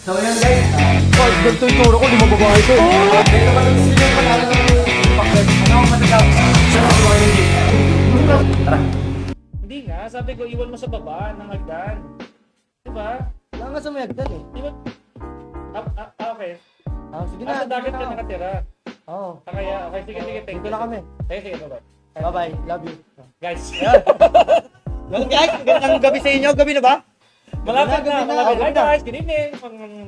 So yun guys, Kahit ganito yung turo ko, di mababae ko. dito pa lang sila yung pangalan ng paklet. Ano ang matatawag? Tara. Hindi nga, sabi ko iwan mo sa baba ng hagdan. Diba? Wala nga sa may hagdan eh. Diba? Okay. Sige na. Nasa dagat ka nakatira. Oo. Kaya, okay, sige, thank Dito you. na kami. Sige, bye-bye. Bye-bye. Love you. Guys, Yan guys, magandang gabi sa inyo. Gabi na ba? malapit na. Hi guys, good evening.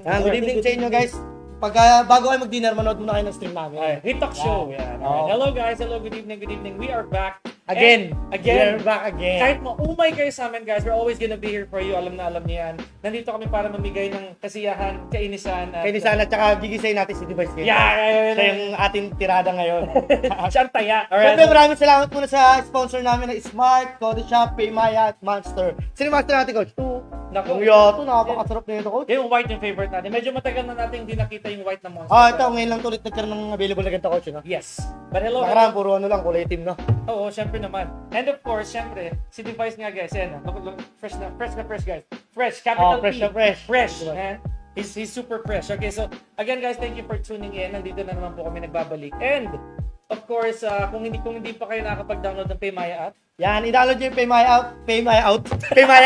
Good evening sa inyo guys. Pagka bago kayo mag-dinner, manood muna kayo ng stream namin. Hit Talk Show. Yan. Oh. Hello guys, hello, good evening, good evening. We are back. Again. Again. We're back again. Kahit maumay kayo sa amin guys, we're always gonna be here for you. Alam na alam niyo yan. Nandito kami para mamigay ng kasiyahan, kainisan. Kaya sana, tsaka gigisayin natin si Device ngayon. Yeah. Siya yung ating tirada ngayon. Siya ang taya. Siyempre, maraming salamat muna sa sponsor namin na Smart, Code Shop, Paymaya, at Monster. Sino Monster natin, Coach? Naku. Yung yato, nakapakasarap na ito, Coach. Yung white yung favorite natin. Medyo matagal na natin hindi nakita yung white na monster. Ito, ngayon lang ulit nagkaroon ng available na ganito, Coach. No? Yes. But hello. Nakaraan, puro ano lang, kulay team, no? Oo, syempre naman. And of course, syempre, si Device nga guys, yan. Look, fresh guys. Fresh, capital Fresh P. na fresh. Fresh, man. He's super fresh. Okay, so again guys, thank you for tuning in. Nandito na naman po kami nagbabalik. And of course, kung hindi pa kayo nakakapag-download ng Paymaya app, Yan, i-download nyo yung Paymaya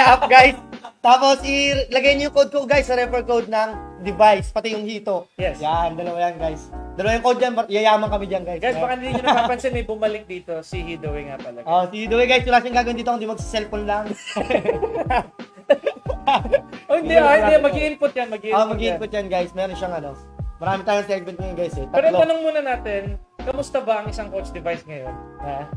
app, guys. Tapos, ilagay nyo yung code ko, guys, sa refer code ng Device, pati yung Hito. Yes. Yan, dalawa yan, guys. Dalawa yung code dyan, yayaman kami dyan, guys. guys, baka hindi nyo napapansin, may bumalik dito si Hidoy nga pala. Si Hito, guys, wala siyang gagawin dito, hindi mag-cellphone lang. Hindi, mag-i-input yan, Mag-input yan, guys. Meron siyang marami tayong segment ngayon, guys, eh. Pero Tatlo. tanong muna natin, kamusta ba ang isang coach Device ngayon? Ha?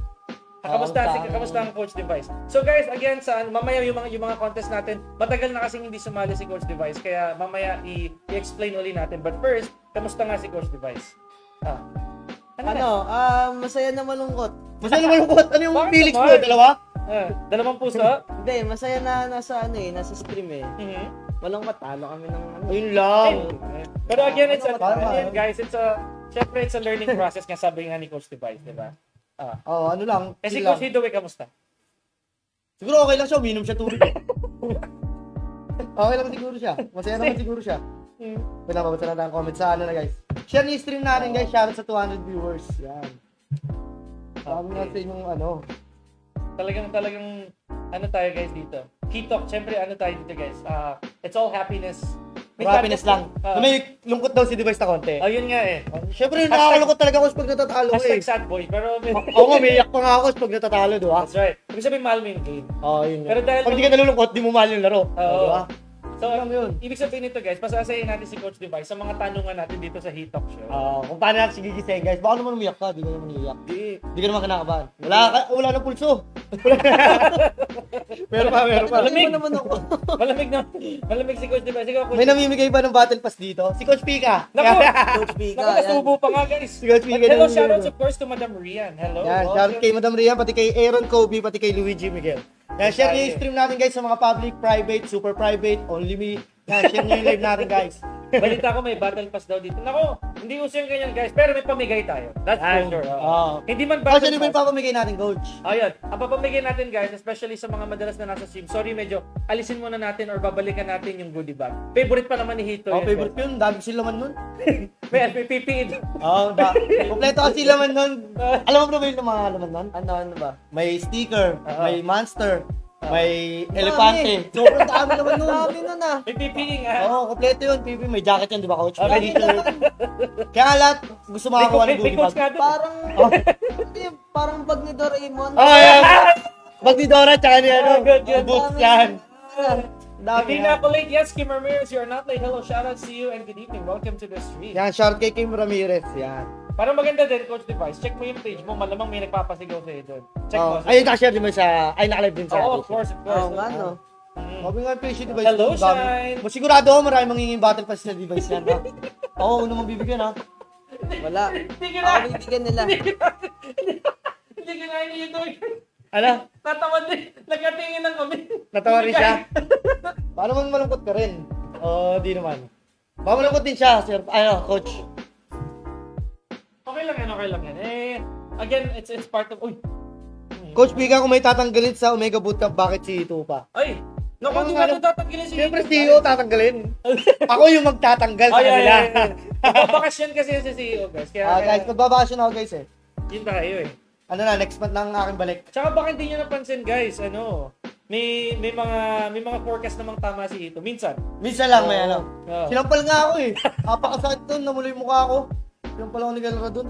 Kamusta ang coach Device? So guys, again, mamaya yung mga contest natin, matagal na kasing hindi sumali si Coach Device, kaya mamaya i-explain uli natin. But first, kamusta nga si Coach Device? Masaya na malungkot. Masaya na malungkot. Ano yung Bakit feelings mo? naman? Dalawa? Dalawang puso? Hindi, masaya na nasa stream eh. Mhm. Walang matalo kami ng Ayun lang. Pero again, Tama. guys, syempre it's a learning process nga sabi nga ni Coach Device, di ba? Ano lang. Si chill lang. Coach Hidoy, kamusta? Siguro okay lang siya, uminom siya tubig. Okay lang siguro siya. Masaya naman siguro siya. Pinapabasa na ang comment sa guys. Share niyo yung stream natin guys. Shoutout sa 200 viewers. Yan. Sabi nga sa inyong Talagang tayo guys dito. Hitok, syempre tayo dito guys. It's all happiness. happiness lang. May lungkot daw si Device na konti. Yun nga eh. Siyempre nakakalungkot talaga ako pag natatalo eh. Hashtag sad boy, pero Oo nga, may iyak pa nga ako pag natatalo, di ba? that's right. Ibig sabihin mahal mo yung game. Yun nga. Pero dahil Pag di ka nalulungkot, di mo mahal yung laro. Di ba? So, Yun lang yun. ibig sabihin nito guys, pasasayin natin si Coach Device sa mga tanungan natin dito sa Hitok Show. Kung paano natin sigigisayin guys. Baka naman umiyak ka, di ka naman iiyak. Di ka naman kinakabahan. Wala na pulso. Meron pa. Malamig. naman ako. Malamig si Coach Device. Ikaw, Coach. May namimigay pa ng battle pass dito. Si Coach Pika. Naku! Coach Pika. Naku, nasubo pa nga guys. Si Coach Pika. Hello, shoutouts of course to Madam Rian. Hello. Yan, shoutout kay Madam Rian, pati kay Aaron Kobe, pati kay Luigi Miguel. Yan, share nyo yung stream natin guys sa mga public, private, super private, only me. Yan, share nyo yung live natin guys. Balita ko may battle pass daw dito. Nako, hindi uso yung ganyan guys, pero may pamigay tayo. That's for sure. Hindi man battle Actually, may pass. papamigay natin, Coach. Ayun, ang papamigay natin guys, especially sa mga madalas na nasa stream. Sorry, medyo alisin muna natin or babalikan natin yung goodie bag. Favorite pa naman ni Hito. Favorite yun. Dami sila man nun. May PPE. Kompleto kasi laman nun. Alam mo ba yung mga laman nun? Ano ba? May sticker, may monster, may elepante. Sobrang dami naman nun. Dami nun May PPE nga. Kompleto yun, PB. May jacket yan, di ba, Coach? Okay. May t-shirt. Kaya nga lahat gusto makakuha ng May goodie coach bag. nga doon. Parang bag ni Doraemon. Yan. Bag ni Dora, tsaka ni Good. boots yan. Hindi na ako late. Yes, Kim Ramirez, you're not late. Hello, shoutouts to you and good evening. Welcome to the stream. Yan, short kay Kim Ramirez. Yan. Parang maganda din, Coach Device. Check mo yung page mo. Malamang may nagpapasigaw sa'yo doon. Check mo. Ayun, nakashare din mo sa... Ay, nakalive din sa... Oo, of course. Nga no. Sabi nga, page yung device. Hello, ang dami. Shine. Masigurado ako, marami mangingin battle pass sa device yan, ha? Ako, unang mabibigyan, ha? Wala. Hindi ka na. Ako bibigyan nila. Hindi ka na ito. Ano? Natawa din. Nagkatingin lang kami. Natawa rin siya? Paano man malungkot ka rin? Di naman. Baka malungkot din siya, sir. Coach. Okay lang yan. Again, it's part of... Uy. Coach, bigyan kung may tatanggalin sa Omega Bootcamp, bakit si Ito pa? Ay! Naku, di ba ito tatanggalin si Siyempre, Hito, CEO tatanggalin. Ako yung magtatanggal sa kanila. Bakasyon kasi yun si CEO, guys. Kaya, Guys, magbabakasyon ako guys eh. yun tayo eh. Ano na, next month na ang aking balik. Tsaka baka hindi nyo napansin, guys, may mga forecast namang tama si Hito. Minsan. Minsan lang may ano. Oo. Sinampal nga ako eh. Napakasakit doon, namula yung mukha ko. Sinampal ako ni Galera doon.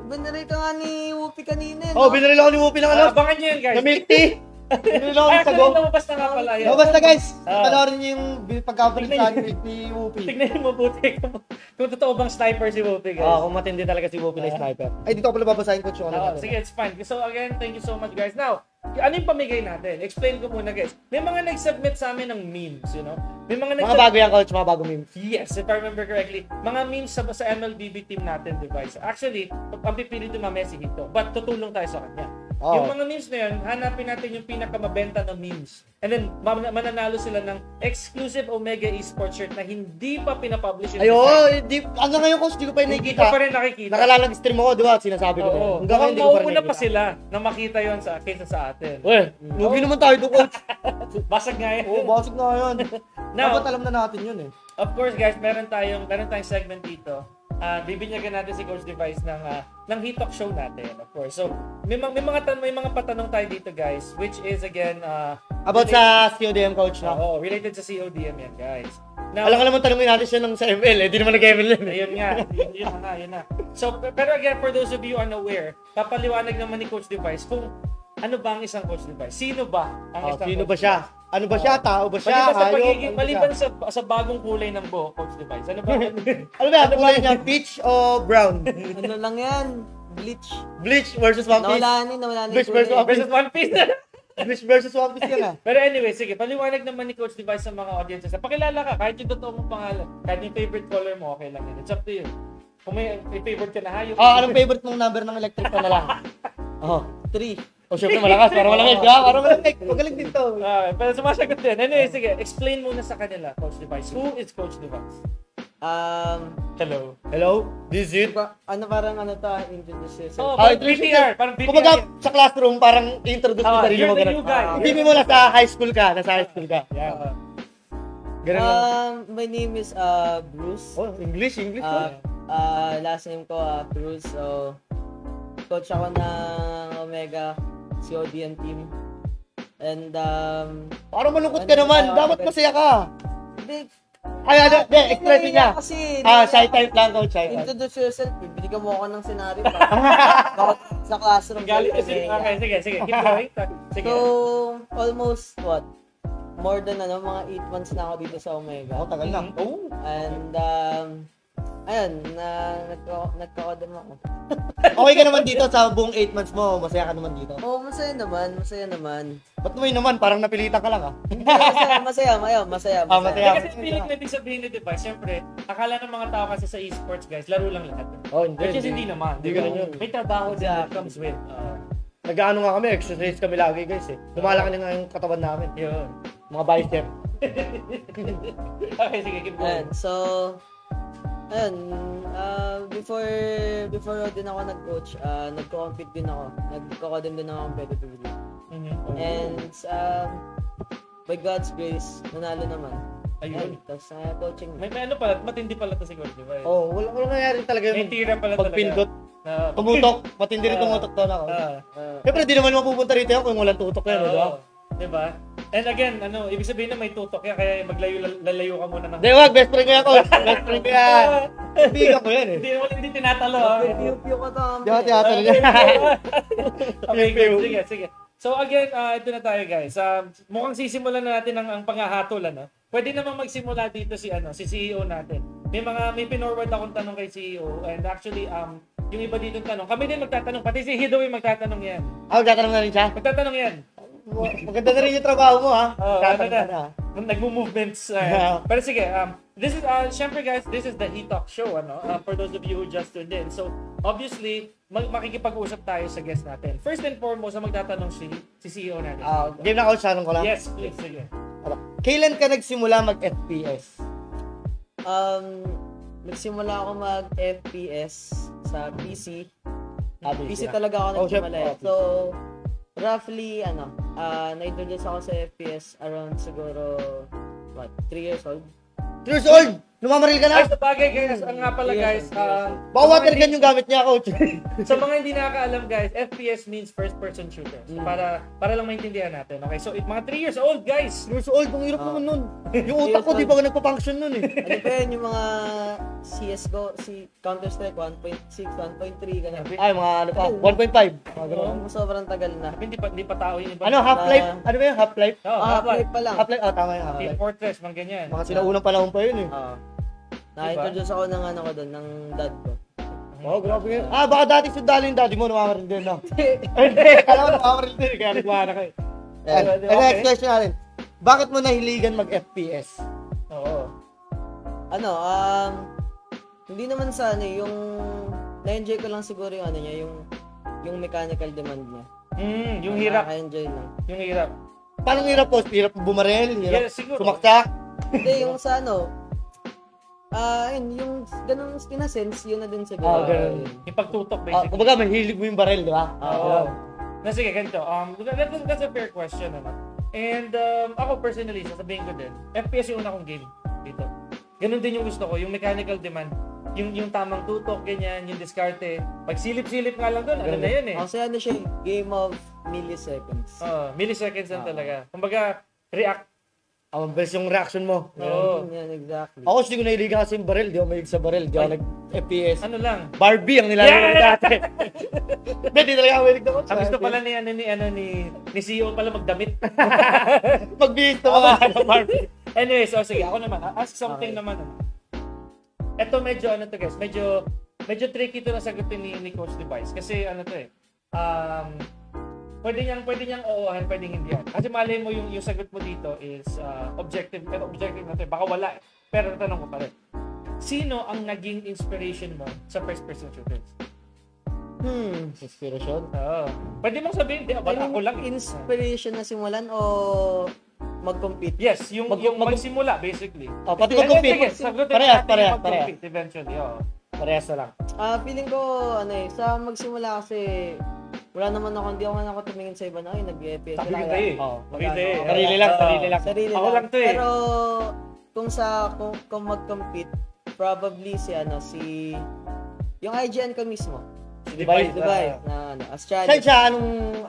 Binari ka nga ni Whoopi kanina, Oh, binaril ako ni Whoopi ng ano. Abangan nyo yun, guys. Na milk tea. Binaril ako ng sago. Actually, lumabas na nga pala yun. Lumabas na guys. Ah. Panoorin niyo yung pagkapalit sa akin ni Whoopi. Tignan nyo mabuti kung totoo bang sniper si Whoopi, guys. Kung matindi talaga si Whoopi na sniper. Ay, dito ko pala babasahin ko siya. Oo, sige, it's fine. So again, thank you so much, guys. Now, ano yung pamigay natin? Explain ko muna, guys. May mga nag-submit sa amin ng memes, you know? May mga Mga bago yan, coach. Mga bago memes. Yes, if I remember correctly. Mga memes sa MLBB team natin, device. Actually, ang pipili ito mamaya si Hito. But tutulong tayo sa kanya. Oh. Yung mga memes na yun, hanapin natin yung pinakamabenta na memes. And then, mananalo sila ng exclusive Omega Esports shirt na hindi pa pinapublish yung design. Hanggang ngayon, coach, di ko pa yung Hindi nakikita. ko pa rin nakikita. Nakalalag-stream ako, di ba? Sinasabi ko. Oo. Hanggang ngayon, Mukhang di ko pa rin mauuna pa nakikita. sila na makita yon kaysa sa atin. Well, lugi naman tayo doon, coach. Basag nga yun. Oo, basig na yan. Now, Dapat alam na natin yun eh. of course, guys, meron tayong segment dito. Bibinyagan natin si Coach Device ng Hitok show natin, of course. So, may mga patanong tayo dito, guys, which is again About sa CODM, coach, no? Oo, related sa CODM yan, guys. Now, Alam ka naman tanongin natin siya ng sa ML, eh. Di naman nag-ML yun. ayun nga, yun na. So, pero again, for those of you unaware, papaliwanag naman ni Coach Device kung ano ba ang isang Coach Device? Sino ba ang isang Sino Coach ba siya? Ano ba siya? Tao ba siya? Maliban sa bagong kulay ng buhok, Coach Device. Ano ba? Ano ba? Kulay niya? Peach o brown? Ano lang yan? Bleach. Bleach versus One Piece. Nawala na Bleach yung versus kulay. Versus One Piece. Bleach versus One Piece yan ah. Pero anyway, sige, paliwanag naman ni Coach Device sa mga audiences. Pakilala ka, kahit yung totoo mong pangalan, kahit yung favorite color mo, okay lang yun. It's up to you. Kung may favorite ka na hayop. Anong favorite mong number ng electric na lang? 3. Oh, syempre malakas. Parang malamig. Parang malamig. Magaling din to. Pero sumasagot din. Anyway, sige, explain muna sa kanila, Coach Device. Who is Coach Device? Hello. Hello? This is it? Parang introduce yourself. Oh, parang BTR. Parang BTR. Kumbaga sa classroom, parang introduce mo sarili you're mo. the new guy. Hindi mo nasa high school ka. Nasa high school ka. Yeah. Ganun lang. My name is Bruce. Oh, English. Last name ko Bruce. So, coach ako ng Omega CODM team. And Parang malungkot ka naman. Dapat masaya ka. Hindi. Express niya. Kasi Shy type lang, coach. Shy type. introduce yourself. Bibigyan mo ako ng scenario sa classroom. Galing kasi. Okay, sige. Keep going. Sige. So, almost more than mga 8 months na ako dito sa Omega. Tagal na. Oh. And ayun, nagka-odem ako. Okay ka naman dito sa buong 8 months mo. Masaya ka naman dito. Oo, masaya naman. Ba't naman? Parang napilitan ka lang ah. Masaya. Masaya. Kasi feeling na ibig sabihin ni Device, siyempre, akala ng mga tao kasi sa esports, guys, laro lang lahat. Hindi. Which is hindi naman. Hindi ganun yun. May trabaho din that comes with. Nag-ano nga kami, exercise kami lagi guys eh. Lumalaki na nga yung katawan namin. Yun. Mga bicep. Okay, sige, keep going. Ayun, so, before din ako nag-coach, nagko-compete din ako. Nagko-codem din ako competitively. And by God's grace, nanalo naman. Ayun. Tapos coaching. May ano pala, matindi pala to si Coach Device. Wala nangyari talaga May yung tira pala talaga. pagpindot. Tumutok. Matindi rin tumutok to na ako. Siyempre, di naman mapupunta rito yan kung walang tutok yan, di ba? Diba? And again, ibig sabihin na may tutok yan, kaya lalayo ka muna ng... Di wag, best friend ko yan, coach. Best friend ko yan. Bigan ko yan eh. Hindi tinatalo. Piu-piu ko to. Di ba tiyatalo niya? Okay, good. Sige. So again, ito na tayo guys. Mukhang sisimulan na natin ang panghahatol, ano? Pwede namang magsimula dito si CEO natin. May pinorward akong tanong kay CEO and actually yung iba dito tanong. Kami din magtatanong, pati si Hidoy magtatanong yan. Tatanong na rin siya. Magtatanong yan. Maganda na rin yung trabaho mo ha. Nagmo-movements. Pero sige, this is, syempre guys, this is the Hitok show, for those of you who just tuned in. So, obviously, makikipag-usap tayo sa guest natin. First and foremost, magtatanong si CEO natin. Game na coach, tanong ko lang. Yes, please, sige. Kailan ka nagsimula mag-FPS? Nagsimula ako mag-FPS sa PC. PC na. talaga ako nagsimula. syempre. So, roughly, na-introduce ako sa FPS around siguro, 3 years old. 3 years old! Lumamaril ka na! Ay, sa bagay guys, ang nga pala guys, Baka water gun yung gamit niya, coach. sa mga hindi nakakaalam guys, FPS means first person shooter. So, para lang maintindihan natin. Okay, so mga 3 years old guys. 3 years old, ang hirap naman nun. Yung utak ko, di ba nagpa-function nun eh. Ano pa yun, yung mga CSGO, Counter-Strike 1.6, 1.3, ganun. Ay, mga ano pa, 1.5. Mga ganun. Sobrang tagal na. Hindi pa tao yun. Ano, Half-Life? Ano ba yun, Half-Life? Oh, Half-Life pa lang. Half-Life, tama yung Team Half-Life. Fortress, mga ganyan. Mga sinaunang panahon pa yun eh. Na-introduce ako ng ano ko doon, ng dad ko. Oh, grabe yun. Baka dati sundalo yung daddy mo, namamaril din, no? Hindi, alam mo, namamaril din, kaya nagmana na kayo. And next question natin, bakit mo nahiligan mag-FPS? Oo. Ano, hindi naman sa ano, yung na-enjoy ko lang siguro yung ano niya, yung mechanical demand niya. Yung hirap. Nakaka-enjoy lang. Yung hirap. Paano hirap po? Hirap bumaril? Hirap siguro. sumaksak? Hindi, yung sa ano, yung ganun pinasense, yun na din siguro. Ganun. Yung pagtutok basically. Kumbaga, mahilig mo yung baril, di ba? Oo. Sige, ganito. That's a fair question naman. And ako personally, sasabihin ko din, FPS yung una kong game dito. Ganun din yung gusto ko, yung mechanical demand. Yung tamang tutok, ganyan, yung diskarte. Pag silip-silip nga lang doon, ano na yun eh. Kasi ano siya, game of milliseconds. Milliseconds lang talaga. Kumbaga, react. Ang bilis yung reaction mo. Oo. Yan, exactly. Ako hindi ko nahiligan kasi yung baril. Di ako mahilig sa baril. Di ako nag-FPS. Ano lang. Barbie ang nilalaro ko dati. Hindi talaga ako mahilig na ko. Ang gusto pala ni CEO pala magdamit. Magbihis na mga Barbie. Anyway, so sige, ako naman. Ask something naman. Ito medyo to guys, medyo tricky to na sagutin ni Coach Device kasi to eh. Pwede niyang oohan, pwedeng hindi yan. Kasi malay mo yung sagot mo dito is objective, pero objective na to eh. Baka wala eh. Pero tanong ko pa rin. Sino ang naging inspiration mo sa first person shooters? Inspiration? Oo. Pwede mong sabihin, di ba ako lang. Inspiration na simulan o mag-compete? Yes, yung magsimula basically. Pati mag-compete. Parehas. Mag-compete eventually, oo. Parehas na lang. Feeling ko, sa magsimula kasi, wala naman ako, hindi ako tumingin sa iba na, nag-FPS. Sarili lang. Ako lang to eh. Pero, kung mag-compete, probably yung IGN ko mismo. Device. Na Astralis. Saan siya?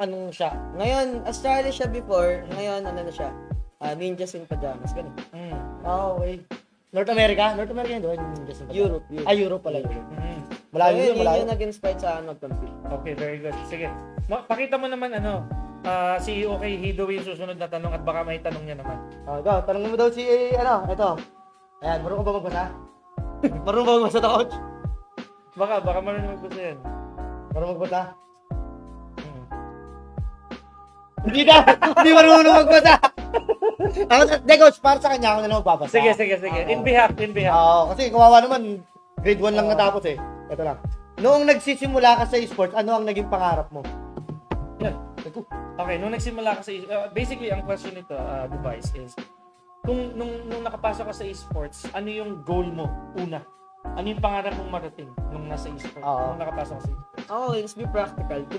Anong siya? Ngayon, Astralis siya before, ngayon, na siya? Ninjas in Pajamas, ganun. Okay. North America? North America yun doon? Europe. Europe pala yun. Malayo yun. Yun yung nag-inspire sa mag-compete. Okay, very good. Sige. Pakita mo naman si OK Hido yung susunod na tanong at baka may tanong niya naman. Tanong mo daw si, ito. Ayan, marunong ka ba magbasa? Marunong ba magbasa to, coach? Baka marunong magbasa yan. Marunong magbasa? Hindi marunong magbasa. Coach, para sa kanya, ako na lang magbabasa. Sige. In behalf. Kasi kawawa naman, grade 1 lang natapos eh. Ito lang. Noong nagsisimula ka sa esports, ano ang naging pangarap mo? Yan. Okay, nung nagsimula ka sa basically ang question nito, Device is kung nung nakapasok ka sa esports, ano yung goal mo una? Ano yung pangarap mong marating nung nasa esports? Nung nakapasok ka sa esports? Let's be practical. To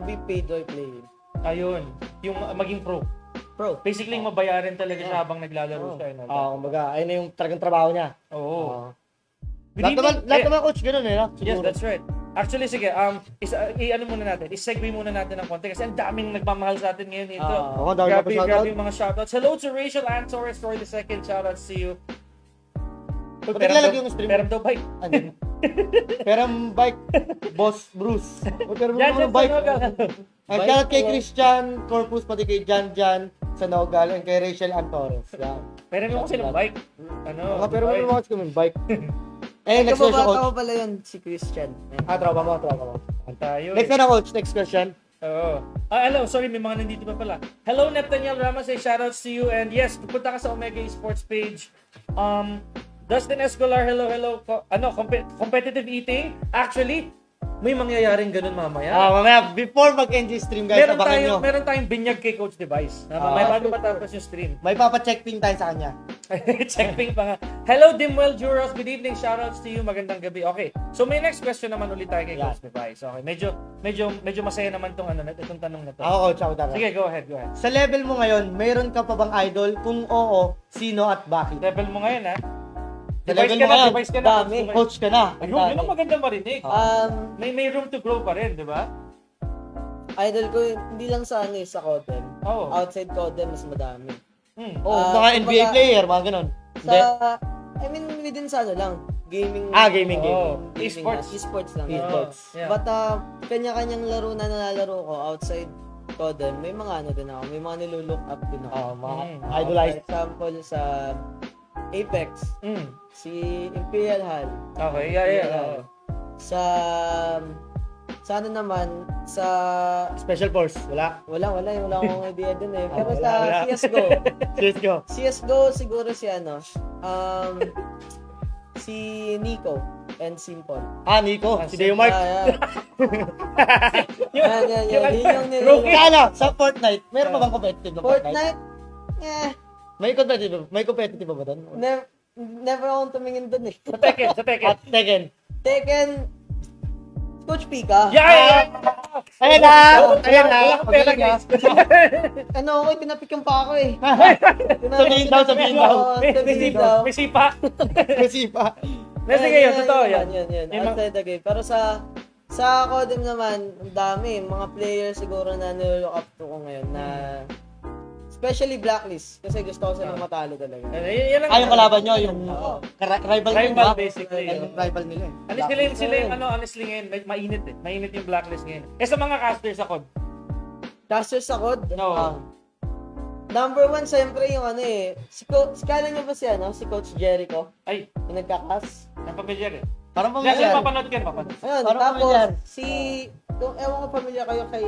be paid while playing. Ayun, yung maging pro. Basically, mabayaran talaga siya habang naglalaro siya. Kumbaga, ayun na yung talagang trabaho niya. Oo. Lahat naman coach, ganoon eh, no? Yes, that's right. Actually, sige, i-segue muna natin ng konti kasi ang daming nagmamahal sa atin ngayon dito. Grabe yung mga shoutouts. Hello to Rachel Antores for the second shoutouts to you. Peram daw bike. Peram bike, Boss Bruce. Peram Jan bike. Sanogal. Kay Christian Corpus, pati kay Jan Sanogal, and kay Rachel Antores. Peram mo kasi ng bike. Pero may mga kasi ng bike. Next question, coach. Ako pala yun, si Christian. Tropa mo. Tayo. Next na, coach. Next question. Oo. Hello, sorry, may mga nandito pa pala. Hello, Nathaniel Ramos, shoutouts to you. And yes, pupunta ka sa Omega Esports page. Dustin Escolar, hello. Competitive eating. Actually, may mangyayaring ganun mamaya. Mamaya, before mag-end yung stream, guys, abangan nyo. Meron tayong binyag kay Coach Device. May bago matapos yung stream. May papacheck ping tayo sa kanya. Check ping pa nga. Hello, Dimwell Juros. Good evening. Shoutouts to you. Magandang gabi. Okay. So, may next question naman ulit tayo kay Coach Device. Okay. Medyo masaya naman itong tanong na to. Ako, Coach, ako talaga. Sige, go ahead. Sa level mo ngayon, mayroon ka pa bang idol? Kung oo, sino at bakit? Level mo ngayon, ha? Sa level mo ngayon, Device ka na. dami. Coach ka na. Ayun, yun ang maganda marinig. May room to grow pa rin, di ba? Idol ko, hindi lang sa sa Codem. Oo. Outside Codem, mas madami. Mga NBA player, mga ganun. I mean, within sa lang. Gaming. Gaming. Esports. Esports lang. Esports. Yeah. But, kanya-kanyang laro na nalalaro ko outside Codem, may mga din ako. May mga nilulook up din ako. Mga For idolized. example, sa Apex, si Imperial Hall. Okay, yeah. Sa ano naman, sa Special Force, wala. wala akong idea dun eh. Pero wala. sa CSGO, CSGO. siguro si si Nico and Simple. Nico, si Deo Mark. Yan. Yun yung Rookie, sa Fortnite, meron pa bang competitive na Fortnite? Fortnite? May competitive ba doon? Never akong tumingin dun eh. Sa Tekken. Tekken, Coach Pika. Yeah! Ayan na! Walang pera, guys. Okay, pinapikyon pa ako eh. Sabihin daw. May sipa. Kasi pa. Sige, yun. Totoo yan. Yan. Outside the game. Pero sa Codem naman, ang dami. Mga players siguro na nilook up to ko ngayon na especially Blacklist. Kasi gusto ko silang matalo talaga. Yan Yung kalaban nyo, yung rival Rival, basically. Rival nila eh. Sila yung honestly ngayon, mainit eh. Mainit yung Blacklist ngayon. Sa mga casters sa COD. Casters sa COD? No. Number one, siyempre yung kala niyo ba si Coach Jericho? Ay, Yung nagkakas? napamilyar eh. Parang Kasi pamilyar. mapanood ka. Ayun, Parang tapos familiar. kung ewan ko pamilyar kayo kay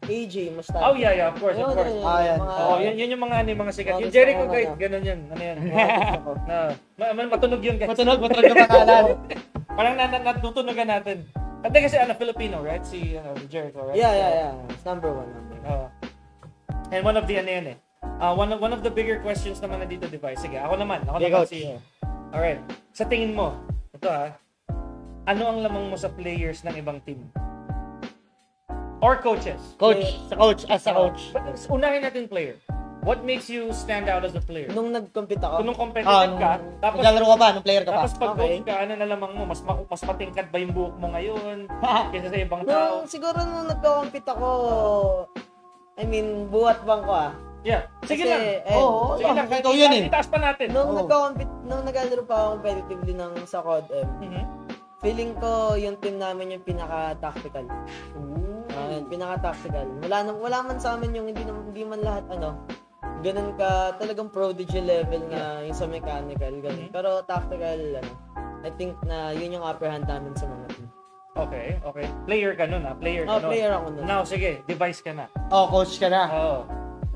AJ Mustafa. Oh, yeah, of course. Ayan. Yun yung mga sikat. Mga Yung Jericho gusto ko guys, na. ganun yun. Ano yan? Matunog yun guys. Matunog yung pangalan. Parang natutunogan natin. Kasi Filipino, right? Si Jericho, right? Yeah. It's number one. And one of the one of the bigger questions naman na dito, Device. Sige, ako naman Coach. si Alright. Sa tingin mo, ito ano ang lamang mo sa players ng ibang team? Or coaches? Sa coach. Unahin natin player. What makes you stand out as a player? Nung nag-compete ako, Kung nung competitive ka, tapos Naglalaro ka pa, nung player ka pa. tapos pag coach ka, ano na lamang mo? Mas patingkad ba yung buhok mo ngayon kaysa sa ibang tao? siguro nung nag-compete ako, buhat bang ko Yeah. Sige Kasi, lang. Oo, Sige lang. ikaw yun eh. Itaas pa natin. Nung nag-compete, nung nag-alaro pa ako competitively sa COD feeling ko yung team namin yung pinaka-tactical. Pinaka-tactical. Wala man sa amin yung hindi man lahat ganun ka talagang prodigy level na yung sa mechanical ganun. Pero tactical I think na yun yung upper hand namin sa mga team. Okay. Player ka nun Player ka nun. Player ako nun. Now, sige. Device ka na. Coach ka na.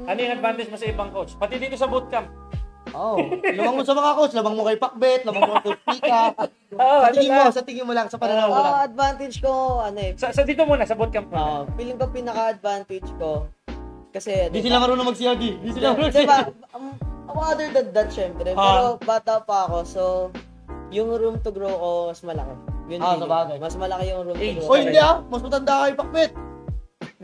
Ano yung advantage mo sa ibang coach? Pati dito sa bootcamp. Lamang mo sa mga coach, lamang mo kay Pakbet, lamang mo kay Pika. Sa tingin mo lang, sa pananaw mo lang. Advantage ko, Sa dito muna, sa bootcamp muna. feeling ko pinaka-advantage ko, kasi, Di sila marunong mag-COD. Di sila marunong diba, other than that, syempre, pero bata pa ako, so, yung room to grow ko, mas malaki. Yun sa bagay. Mas malaki yung room to grow. Hindi mas matanda kay Pakbet.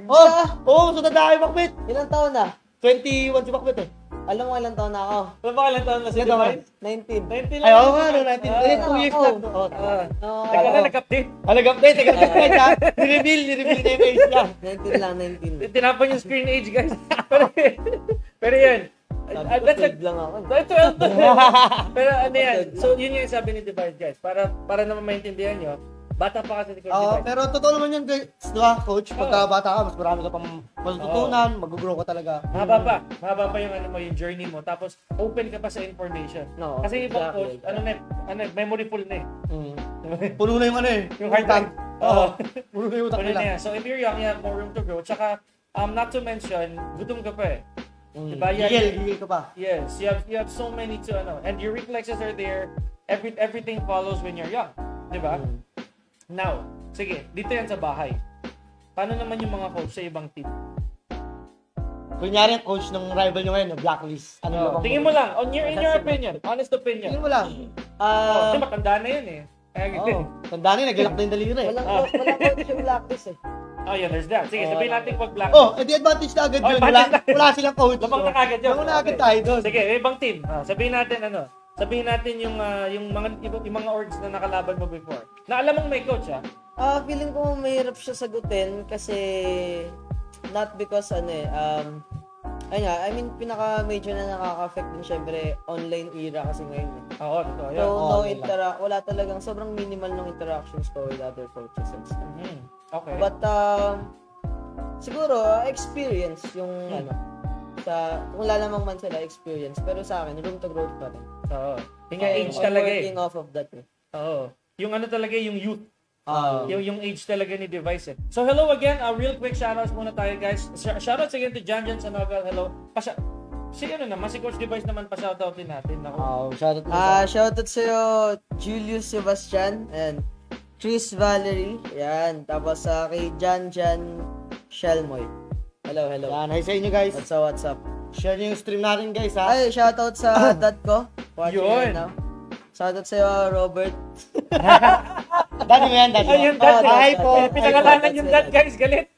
Mas matanda kay Pakbet. Ilang taon na? 21 si Pakbet eh. Alam mo ilang taon na ako? Ano ba kailan taon na si Device? 19. 19 lang. Ay, nga, 19. 2 years lang. Teka na, nag-update. Nag-update ha. Ni-reveal na yung age niya. 19 lang, 19. Tinapon yung screen age, guys. Pero yun. That's a... lang ako. Pero ano yan? So, yun yung sabi ni Device, guys. Para naman maintindihan nyo, bata pa kasi si Coach Device. Pero totoo naman yun, guys. Diba, coach? Pagka bata ka, mas marami ka pang matututunan, mag-grow ka talaga. Mahaba pa yung yung journey mo. Tapos open ka pa sa information. No, Kasi ibang exactly. coach, memoryful na eh. Puno na yung Yung hard time. Puno na yung utak Puno na nila. yan. So if you're young, you have more room to grow. Tsaka, not to mention, gutom ka pa eh. Diba? Gigil ka pa. Yes, you have so many to and your reflexes are there. Everything follows when you're young. Diba? Now, sige, dito yan sa bahay. Paano naman yung mga coach sa ibang team? Kunyari, coach ng rival nyo ngayon, blacklist. Ano Tingin mo lang, in your opinion, honest opinion. Tingin mo lang. Kasi matanda na yun eh. Kaya Oo. Tanda na, naglalak na yung daliri eh. Walang coach yung blacklist eh. Oh, yeah, there's that. Sige, sabihin natin pag black. Oh, edi advantage na agad yun. Wala silang coach. Lamang na kagad yun. Lamang na agad tayo doon. Sige, ibang team. Sabihin natin Sabihin natin yung mga orgs na nakalaban mo before. Na alam mong may coach Feeling ko mahirap siya sagutin kasi not because ayun nga, I mean pinaka-major na nakaka-affect din syempre online era kasi ngayon eh. Oo, totoo So yun. wala talagang sobrang minimal ng interactions ko with other coaches and stuff. Okay. But siguro experience yung kung lalamang man sila experience, pero sa akin room to growth pa rin. Oo. Yung age talaga eh. Working off of that eh. Oo. Yung talaga yung youth. Yung age talaga ni Device eh. So hello again, real quick shoutouts muna tayo guys. Shoutouts again to Janjan Sanogal. Hello. Si Coach Device naman pa-shoutout din natin. Shoutout mo. Shoutout sa'yo, Julius Sebastian and Chris Valerie. Yan. Tapos kay Janjan Shelmoy. Hello. Yan, hi sa inyo guys. What's up? Share nyo yung stream natin guys ha. Ay, shoutout sa dad ko. Watching Yun. right now. Shoutout sa'yo, Robert. Dati mo yan, dati mo. Ayun, dad. Hi po. Pinangalanan yung dad guys, galit.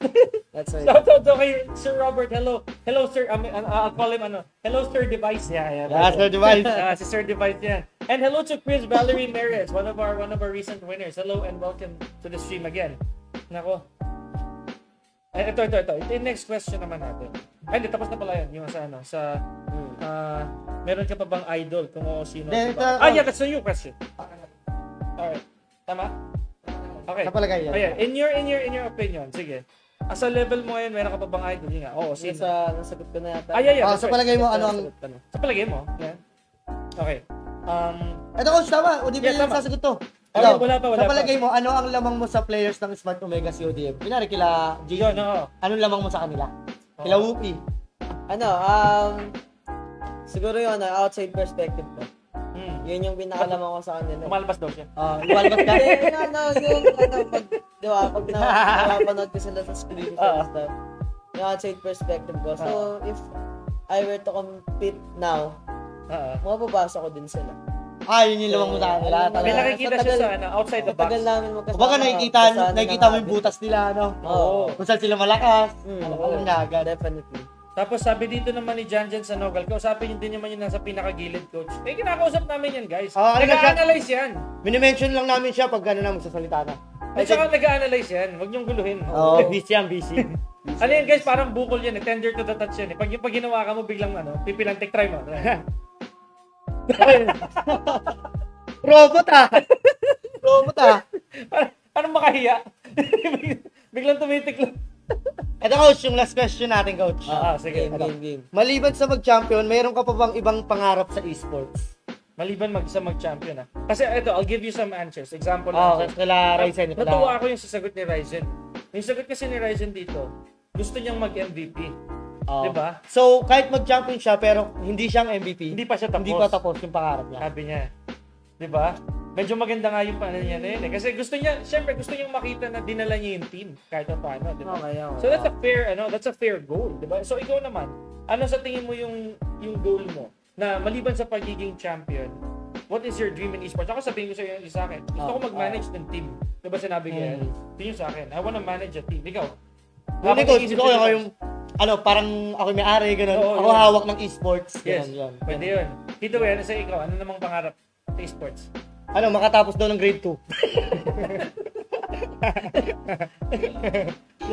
That's right. Shoutout to kay Sir Robert. Hello sir. I'll call him Hello Sir Device. Yeah. Sir Device. Si Sir Device yan. And hello to Chris Valerie Merez, one of our recent winners. Hello and welcome to the stream again. Nako. Ito. Yung next question naman natin. Ay, hindi, tapos na pala yan. Yung meron ka pa bang idol kung sino? Yeah, that's a new question. Alright. Tama? Okay. Sa palagay yan. Ayan. In your opinion, sige. Sa level mo ngayon, meron ka pa bang idol? Yun nga. Sino? Nasagot ko na yata. Yeah. Sa palagay mo, ano ang... Sa palagay mo? Yeah. Okay. Ito coach, tama. O di ba Yeah, yung tama. sasagot to? Wala pa. Sa palagay mo, ano ang lamang mo sa players ng Smart Omega CODM? Pinari kila JC. Yun, oo. Anong lamang mo sa kanila? Kila Whoopi. Siguro yun, outside perspective ko. Yun yung pinakalaman ko sa kanila. Tumalabas daw siya. Lumalabas ka? Pag napapanood ko sila sa screen and stuff, yung outside perspective ko. So, if I were to compete now, mapapasa ko din sila. Yun yung lamang mo sa kanila. May nakikita siya sa outside the box. Tagal namin magkasama. Kumbaga nakikita mo yung butas nila, ano? Oo. Kung saan sila malakas. Alam na agad. Definitely. Tapos sabi dito naman ni Janjan Sanogal, kausapin yun din naman yun nasa pinakagilid, coach. Kinakausap namin yan, guys. Nag-a-analyze yan. Minimension lang namin siya pag gano'n na magsasalita na. At saka nag-a-analyze yan. Huwag niyong guluhin. Busy yan, busy. Ano yan, guys? Parang bukol yan. Tender to the touch yan. Pag ginawa ka mo, biglang pipilantik, try mo. Robot Parang makahiya. Biglang tumitik lang. Ito coach, yung last question natin coach. Sige. Game. Maliban sa mag-champion, mayroon ka pa bang ibang pangarap sa esports? Maliban mag-champion Kasi ito, I'll give you some answers. Example lang. Kala Ryzen. Natuwa ako yung sasagot ni Ryzen. Yung sagot kasi ni Ryzen dito, gusto niyang mag-MVP. Diba? So, kahit mag-champion siya, pero hindi siyang MVP. Hindi pa siya tapos. Hindi pa tapos yung pangarap niya. Sabi niya. Diba? Medyo maganda nga yung paano niya na yun eh. Kasi gusto niya, syempre gusto niyang makita na dinala niya yung team kahit paano, diba? Okay. So that's a fair goal, diba? So ikaw naman, ano sa tingin mo yung goal mo? Na maliban sa pagiging champion, what is your dream in esports? Ako sabihin ko sa iyo sa akin, gusto ko mag-manage ng team. Diba sinabi ko yan? Ito yung sa akin, I wanna manage a team. Ikaw? Hindi ko, gusto ko yung parang ako may-ari, gano'n. Ako hawak ng esports. Yes, yun. Pwede yun. Dito yan, sa ikaw, ano namang pangarap sa esports? Makatapos daw ng grade 2.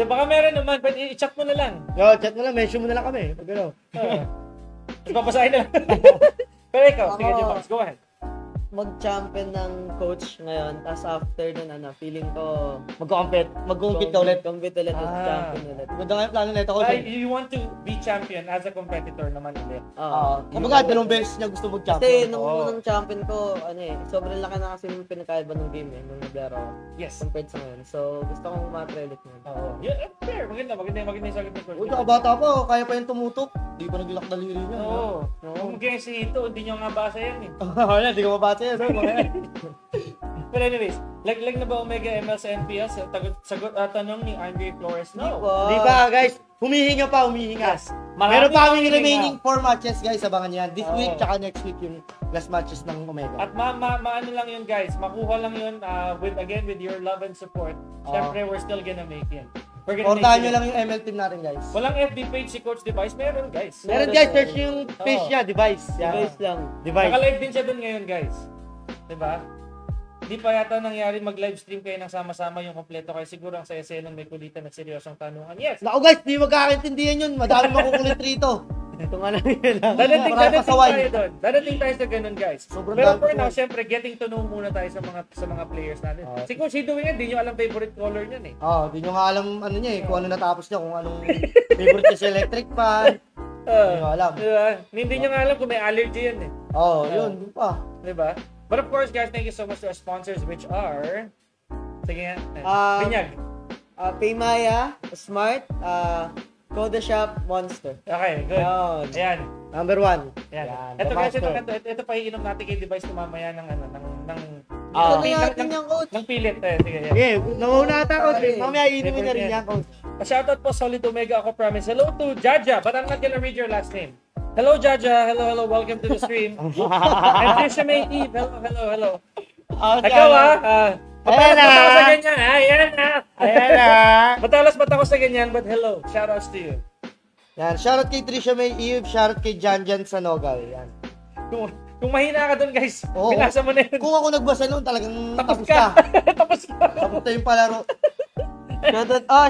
Baka meron naman, pwede i-chat mo na lang. Chat mo lang, mention mo na lang kami. Pag gano'n. Tapos papasahin na lang. Pero ikaw, sige, J-Fox, go ahead. Mag-champion ng coach ngayon, tapos after nun, feeling ko Mag-compete ka ulit. Compete ulit, champion ulit. Ganda nga yung plano na ito ko. You want to be champion as a competitor naman ulit. Kumbaga, dalawang beses niya gusto mag-champion. Kasi nung unang champion ko, sobrang laki na kasi yung pinakaiba ng game nung naglaro ako. Yes. Compared sa ngayon. So, gusto kong matry ulit ngayon. Yeah, fair. Maganda yung sagot ng coach. Uy, bata pa, kaya pa yung tumutok. Di pa naglak daliri niya. Kung si ito, hindi nyo nga basa yan eh. Wala, di ko mabasa yan. But anyways, like na ba Omega ML sa NPS? Tanong ni Andre Flores. No. Di ba, guys? Humihinga pa, humihinga. Yes. Meron pa kami humihinga. remaining 4 matches, guys. Abangan yan. This Oo. week, tsaka next week yung last matches ng Omega. At maano lang yun guys, makuha lang yun with your love and support. Siyempre, we're still gonna make it. We're gonna Portahan nyo make it. lang yung ML team natin, guys. Walang FB page si Coach Device, meron guys. Meron, guys. Search yung page Oo. niya, Device. Yan. Device lang. Device. Naka-live din siya dun ngayon guys. Diba? Di pa yata nangyari mag-livestream kayo ng sama-sama yung kompleto kayo. Siguro ang saya-saya nung may kulitan at seryosong tanungan. Yes! Naku, guys, di magkakaintindihan yun. Madami makukulit rito. Ito nga lang yun lang. Dadating Marami pasaway. tayo doon. Dadating tayo sa ganun guys. Sobrang Pero dami for pasaway. now, syempre, getting to know muna tayo sa mga players natin. Si Coach Hido nga, di nyo alam favorite color niyan eh. Di nyo nga alam ano niya kung ano natapos niya, kung anong favorite niya sa electric fan. Hindi nyo alam. Diba? Hindi nyo nga alam kung may allergy yan eh. Yun pa. Diba? But of course, guys, thank you so much to our sponsors, which are... Sige nga. Binyag. Paymaya, Smart, Coda Shop, Monster. Okay, good. Yun. Ayan. Number 1. Ayan. Yan, Ito the guys, master. ito pa iinom natin kay Device ko mamaya ng Ano natin yung coach? ng pilit. Sige, yan. Okay, nauna ata, coach. Okay. Mamaya inumin na rin yan, coach. Shoutout po, Solid Omega, ako promise. Hello to Jaja, but I'm not gonna read your last name. Hello, Jaja. Hello. Welcome to the stream. And Trisha May Eve. Hello. Ikaw matalas mata ko sa ganyan. Ayan na. Matalas mata ko sa ganyan, but hello. Shoutouts to you. Yan, shoutout kay Trisha May Eve, shoutout kay Janjan Sanogal. Yan. Kung mahina ka dun, guys, Oo. binasa mo na yun. Kung ako nagbasa noon, talagang Tapos tapos ka. ka. Tapos ka. Tapos na yung palaro.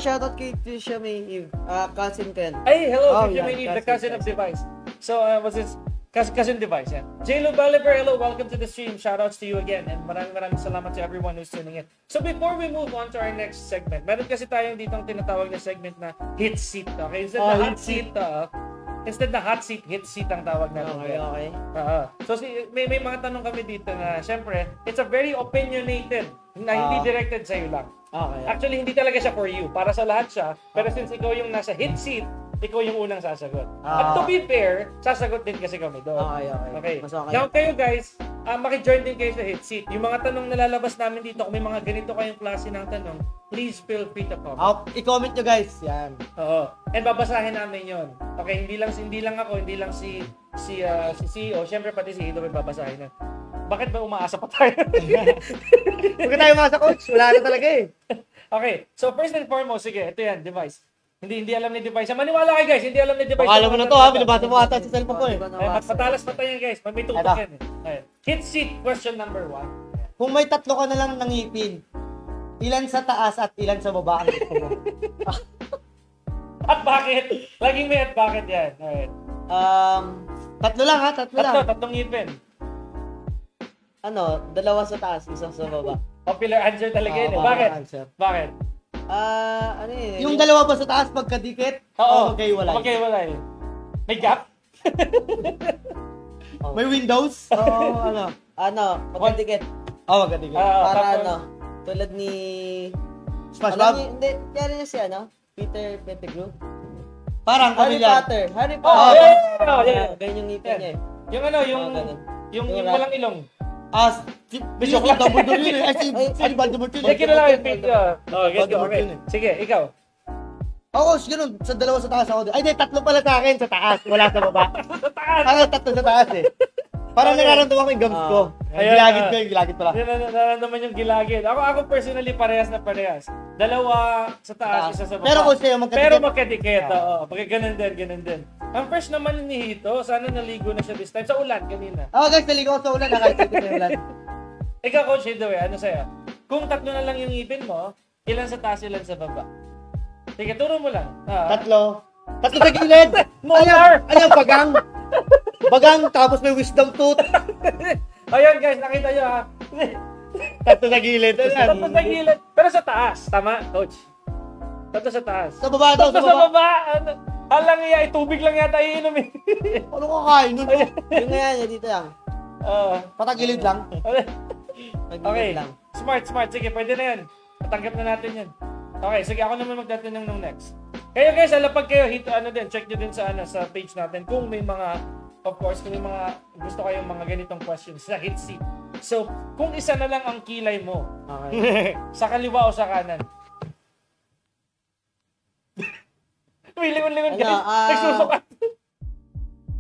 Shoutout kay Trisha May Eve, cousin Ken. Ay, hello, Oh, Trisha yeah, May Eve, the cousin cousin, of Device. So, what's this? Cousin Device, yan. J-Lo Bolivar, hello, welcome to the stream. Shoutouts to you again. And maraming salamat to everyone who's tuning in. So, before we move on to our next segment, meron kasi tayong ditong tinatawag na segment na hit seat. Okay? Instead na hot seat, instead na hot seat, hit seat ang tawag natin. Okay. So, may mga tanong kami dito na, syempre, it's a very opinionated na hindi directed sa'yo lang. Okay. Actually, hindi talaga siya for you. Para sa lahat siya. Pero since ikaw yung nasa hit seat, ikaw yung unang sasagot. At to be fair, sasagot din kasi kami doon. Okay. Mas okay. Now kayo guys, maki-join din kayo sa hit seat. Yung mga tanong na lalabas namin dito, kung may mga ganito kayong klase ng tanong, please feel free to comment. I-comment nyo, guys. Yan. Oo. And babasahin namin yon. Okay, hindi lang ako, hindi lang si CEO, syempre pati si Ido may babasahin na. Bakit ba umaasa pa tayo? Huwag tayo mga sa coach. Wala na talaga eh. Okay, so first and foremost, sige, ito yan, Device. Hindi alam ni Device. Maniwala kayo guys, hindi alam ni Device. Baka alam mo na to ha, binabasa mo ata sa cellphone ko eh. Matalas pa tayo yan guys, may tutok yan eh. Okay. Hit seat, question number 1. Kung may tatlo ka na lang ng ngipin, ilan sa taas at ilan sa baba ang gusto mo? At bakit? Laging may at bakit yan. Alright. Tatlo lang ha, tatlo lang. Tatlong ngipin. Dalawa sa taas, isang sa baba. Popular answer talaga yun eh. Oo, Bakit? answer. Bakit? Ano yun? Yung dalawa ba sa taas pagkadikit? Oo. Magkaiwalay. Magkaiwalay. May gap? May windows? Pagkadikit. Magkadikit. Para tulad ni... SpongeBob? Hindi, kaya rin si Peter Pettigrew. Parang Harry pamilya. Potter. Yeah. Ganyan yung ngipin niya eh. Yung walang ilong. Si Dumbledore yun eh. Si Voldemort yun eh. Kilala yung Peter. Get go. Okay. Sige, ikaw. Coach, ganun. Sa dalawa sa taas ako. Ay, di, tatlo pala sa akin sa taas. Wala sa baba. Sa taas. Tatlo sa taas eh. Parang nararamdaman ko yung gums ko. Gilagid pala. Nararamdaman yung gilagid. Ako personally parehas na parehas. Dalawa sa taas, isa sa baba. Pero kung sa'yo magkadikit. Pero magkadikit, oo. Ganun din. Ang first naman ni Hito, sana naligo na siya this time. Sa ulan, kanina. Guys, naligo ako sa ulan. Nakaisit ko sa ulan. Ikaw, Coach Hito, ano sa'yo? Kung tatlo na lang yung ipin mo, ilan sa taas, ilan sa baba? Sige, turo mo lang. Tatlo sa gilid. Ayan, bagang. Bagang, tapos may wisdom tooth. Ayun guys, nakita nyo ha. Tatlo sa gilid. Tatlo sa gilid. Pero sa taas, tama, Coach? Tatlo sa taas. Sa baba daw, Tatlo sa baba. Alang iya, tubig lang yata iinom eh. Ano kakain nun? Yung nga yan, dito lang. Patagilid lang. Okay, lang. smart. Sige, pwede na yan. Matanggap na natin yan. Okay, sige, ako naman magtatanong ng next. Kayo guys, alapag kayo, check nyo din sa page natin kung may mga of course, kung yung mga gusto kayong mga ganitong questions sa hit seat. So, kung isa na lang ang kilay mo, Okay. sa kaliwa o sa kanan? Uy, lingon-lingon Ano, guys. Nagsusukat.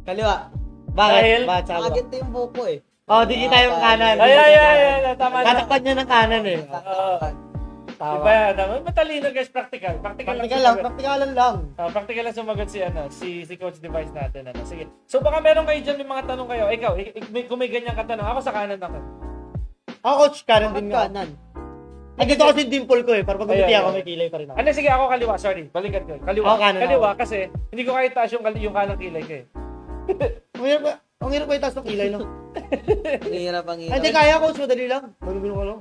Kaliwa. Bakit? Dahil- Bakit sa kaliwa? Maganda yung buko eh. Oh, di kita yung kanan. Ay, tama na. Tatakpan niya ng kanan eh. Diba yan? Tama. Matalino guys, practical. Practical Praktikalan sumagot. lang. Practical lang sumagot si Coach Device natin. Sige. So baka meron kayo dyan, may mga tanong kayo. Ikaw, kung may ganyan katanong, ako sa kanan ako. Ako, coach, kanan din nga. Kanan. Ay, dito kasi dimple ko eh. Para pag Ayan, ako, ayan. may kilay pa rin ako. Ano, sige, ako kaliwa. Sorry, balikan ko. Kaliwa. Ako kanan Kaliwa kasi hindi ko kaya itaas yung kanang kilay ko eh. Ang hirap ko itaas ng kilay, no? Ang hirap, ang Ay, hirap. hindi kaya, coach. Madali lang. Malumin ko lang.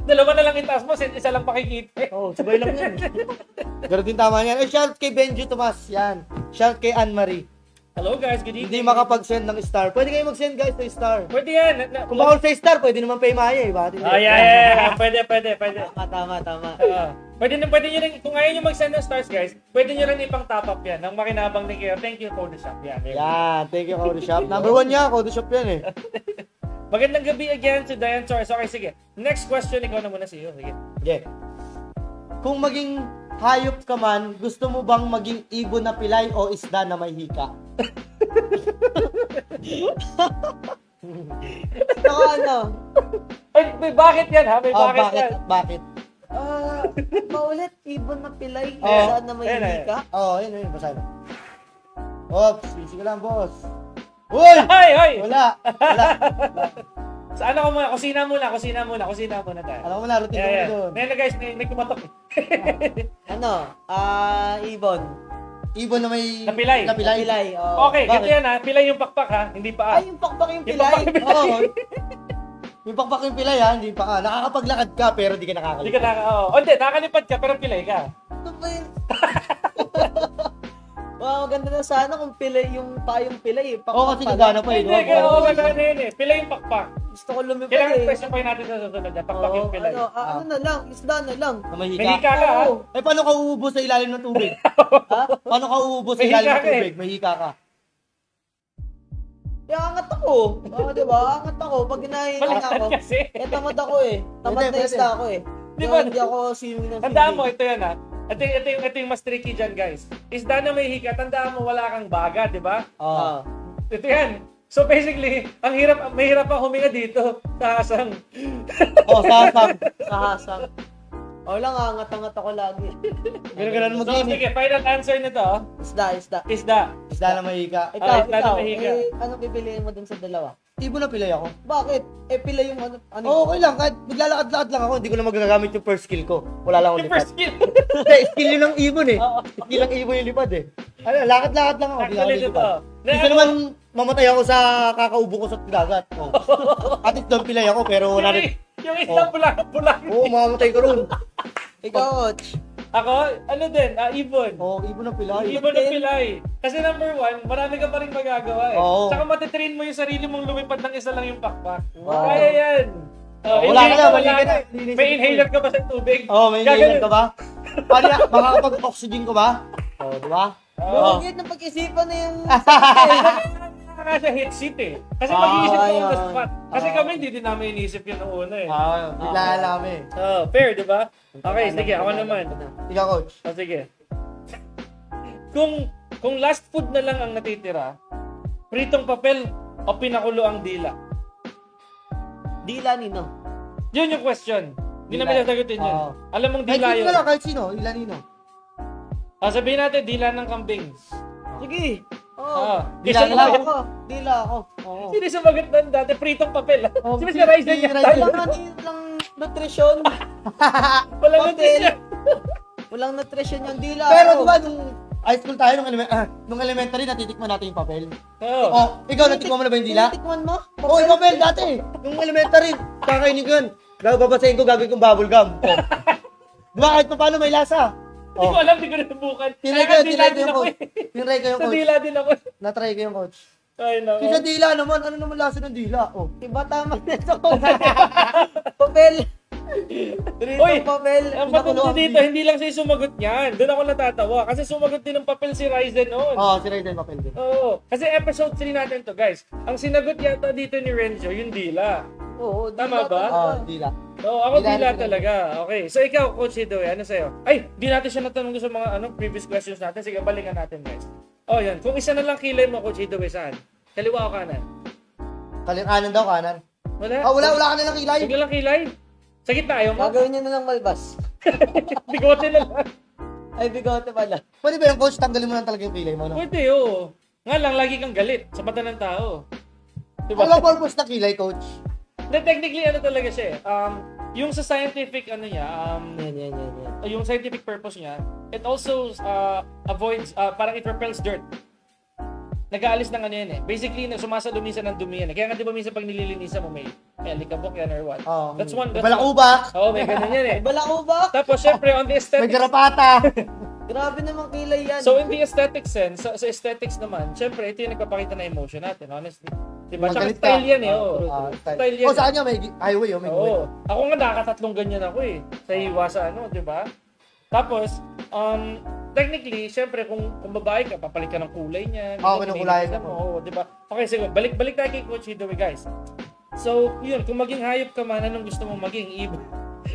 Dalawa na lang itaas mo, isa lang pakikita. Oo, sabay lang yan. Pero din tama yan. Eh, shout kay Benji Tomas. Yan. Shout kay Anne-Marie. Hello guys, good evening. Hindi makapag-send ng star. Pwede kayo mag-send, guys, ng star. Pwede yan. Kung bawal sa star, pwede naman pay Maya eh. Bakit hindi? Yeah. Pwede. Tama. Pwede nyo rin, kung ayaw nyo mag-send ng stars guys, pwede nyo rin ipang top up yan. Ng makinabang ni Kaya. Thank you, Photoshop. Yan. Yan. Thank you, Cody Shop. Number 1 niya, Cody Shop yan eh. Magandang gabi again to Diane Torres. Okay, sige. Next question, ikaw na muna siyo. Sige. Okay. Kung maging hayop ka man, gusto mo bang maging ibon na pilay o isda na may hika? Saka ano? Ay, may bakit yan ha? May Oh, bakit, bakit? yan. Bakit? Paulit, ibon na pilay. Oh. Saan na may hika? Oo, yun. Basahin mo. Oops, busy ka lang, boss. Uy! Hoy! Wala. Sa ano ko muna? Kusina muna tayo. Alam mo na, routine ko na doon. Ngayon na guys, may kumatok eh. Ano? Ibon. Ibon na may... Napilay. Pilay. Oh. Okay, Bakit? ganito yan ha. Pilay yung pakpak ha, hindi pa Ay, yung pakpak yung Yung pilay. pakpak yung pilay. Oo. Yung pakpak yung pilay ha, hindi pa ka. Nakakapaglakad ka pero di ka Hindi nakakalipad. ka hindi, nakakalipad ka pero pilay ka. Ano ba yun? Wow, maganda na sana kung pilay yung payong pilay eh. Oo, kasi gagana pa eh. Hindi, kaya ako magana yun eh. Pilay yung pakpak. Gusto ko lumipad Kailangan eh. question pa natin sa susunod na pakpak yung pilay. Ano na lang, isda na lang. Na may May hika hika. ka ha? Oo. Eh, paano ka uubo sa ilalim ng tubig? Ha? Paano ka uubo sa May ilalim hika ng ka eh. tubig? May hika ka. Kaya angat ako. Di ba? Angat ako. Pag hinahinga Malakad ako. kasi. Tamad ako eh. Tamad Pwede, na pwede. isda ako eh. Di ba? Hindi ako swimming ng Tandaan mo, ito yan ha. Ito yung mas tricky dyan guys. Isda na may hika, tandaan mo wala kang baga, di ba? Oo. Ito yan. So basically, mahirap ang huminga dito sa hasang. Oh, sasang. Kahasang. O lang, angat-angat ako lagi. Ganun ka na So mag-init. sige, final answer nito. Isda. Isda. Isda na may hika. Ikaw, isda na may hika. ano pipiliin mo dun sa dalawa? Ibon na pilay ako. Bakit? Pilay yung ano? Oo, okay lang. Kahit maglalakad-lakad lang ako, hindi ko na magagamit yung first skill ko. Wala lang ako Yung lipad. first skill. Hindi, skill yun ng ibon eh. Oo. Skill ng ibon yung lipad eh. Ano, lakad-lakad lang ako. Hindi ako Actually, lilipad. ito. Gusto naman mamatay ako sa kakaubo ko sa dagat. Oh. At least doon pilay ako, pero wala rin. Yung isang pulang. Oo, mamamatay ka ron. Ikaw, coach. Ako, ano din, ibon. Oo, ibon na pilay. Ibon na pilay. Kasi number 1, marami ka pa rin magagawa eh. Oo. Saka matitrain mo yung sarili mong lumipad ng isa lang yung pakpak. Wow. Kaya yan. Wala ka na, mali ka na. May inhaler ka ba sa tubig? Oo, may inhaler ka ba? Paano yan? Makakapag-oxygen ko ba? Oo, di ba? Oo. Huwag ng pag-isipan na yung... Nga siya hit seat eh. Kasi Ah, mag-iisip ka on the ayun. spot. Kasi kami hindi din namin inisip yun noong una eh. Bigla lang kami. Fair, di ba? Okay, sige, ako naman. Ikaw, coach. Sige. Kung last food na lang ang natitira, pritong papel o pinakulo ang dila? Dila nino. Yun yung question. Hindi Dila. namin sasagutin yun. Oo. Alam mong Kahit dila sino yun. na lang, kahit sino. Ilanino. Sabihin natin, dila ng kambing. Sige. Ah, Dila isa na lang. mo. Dila ako. Oo. Sino sumagot doon dati? Pritong papel. Oh, Sino si Ryzen si niya? Ryzen. Walang nutrisyon. Walang Papel. nutrition. Walang nutrisyon yung dila Pero ako. di ba, nung high school tayo, nung elementary, natitikman natin yung papel. Oo. Oh, ikaw, natikman mo na ba yung dila? Tinitikman mo? Oo, yung papel dati. Nung elementary, kakainin ko yun. Babasahin ko, gagawin kong bubble gum. Oh. Di ba, kahit pa paano may lasa? Hindi ko alam, hindi ko nasubukan. Tinry ko Kaya yung dila din ako coach. eh. Tinry ko yung Sa coach. dila din ako. Natry ko yung coach. Ay, nako. Yung sa dila naman, ano naman lasa ng dila? Oh. Diba tama na ito? Papel. Uy, papel. ang patuloy dito, hindi lang siya sumagot niyan. Doon ako natatawa. Kasi sumagot din ng papel si Ryzen noon. Oo, si Raiden papel din. Oo. Kasi episode 3 natin to, guys. Ang sinagot yata dito ni Renzo, yung dila. Oo, Tama ba? Oo, hindi lang. Oo, ako Dila dila rin talaga. Okay. So ikaw, Coach Hidoy, ano sa'yo? Ay, di natin siya natanong sa mga previous questions natin. Sige, balikan natin, guys. Oh, yan. Kung isa na lang kilay mo, Coach Hidoy, saan? Kaliwa o kanan? Kanan daw, kanan. Wala. Wala ka na lang kilay. Huwag na lang kilay. Sa gitna, ayaw mo? Gagawin niyo na lang malbas. Bigote na lang. Ay, bigote pala. Pwede ba yung coach, tanggalin mo lang talaga yung kilay mo, no? Pwede, oo. Nga lang, lagi kang galit sa mata ng tao. Diba? Ano purpose na kilay, coach? Na technically, ano talaga siya eh. Yung sa scientific, ano niya, Yan. yung scientific purpose niya, it also avoids, parang it repels dirt. Nag-aalis ng ano yan eh. Basically, sumasalumisan ng dumi yan. Kaya nga di ba minsan pag nililinisan mo, may alikabok yan or what? That's one. Balakubak. Oo, may ganun yan eh. Balakubak! Tapos, syempre, on the May aesthetics. garapata. Grabe naman kilay yan. So, in the aesthetic sense, sa aesthetics naman, syempre, ito yung nagpapakita na emotion natin, honestly. Diba? Tsaka Magalit style ka. yan eh, oo. Style yan. Sa kanya may highway, may highway. Oo. Ako nga nakakatatlong ganyan ako eh. Sa hiwa sa ano, di ba? Tapos, technically, syempre, kung babae ka, papalit ka ng kulay niya. Oo, kinukulayan mo. Oo, di ba? Okay, sige, balik tayo kay Coach Hidoy, guys. So, yun, kung maging hayop ka man, anong gusto mong maging?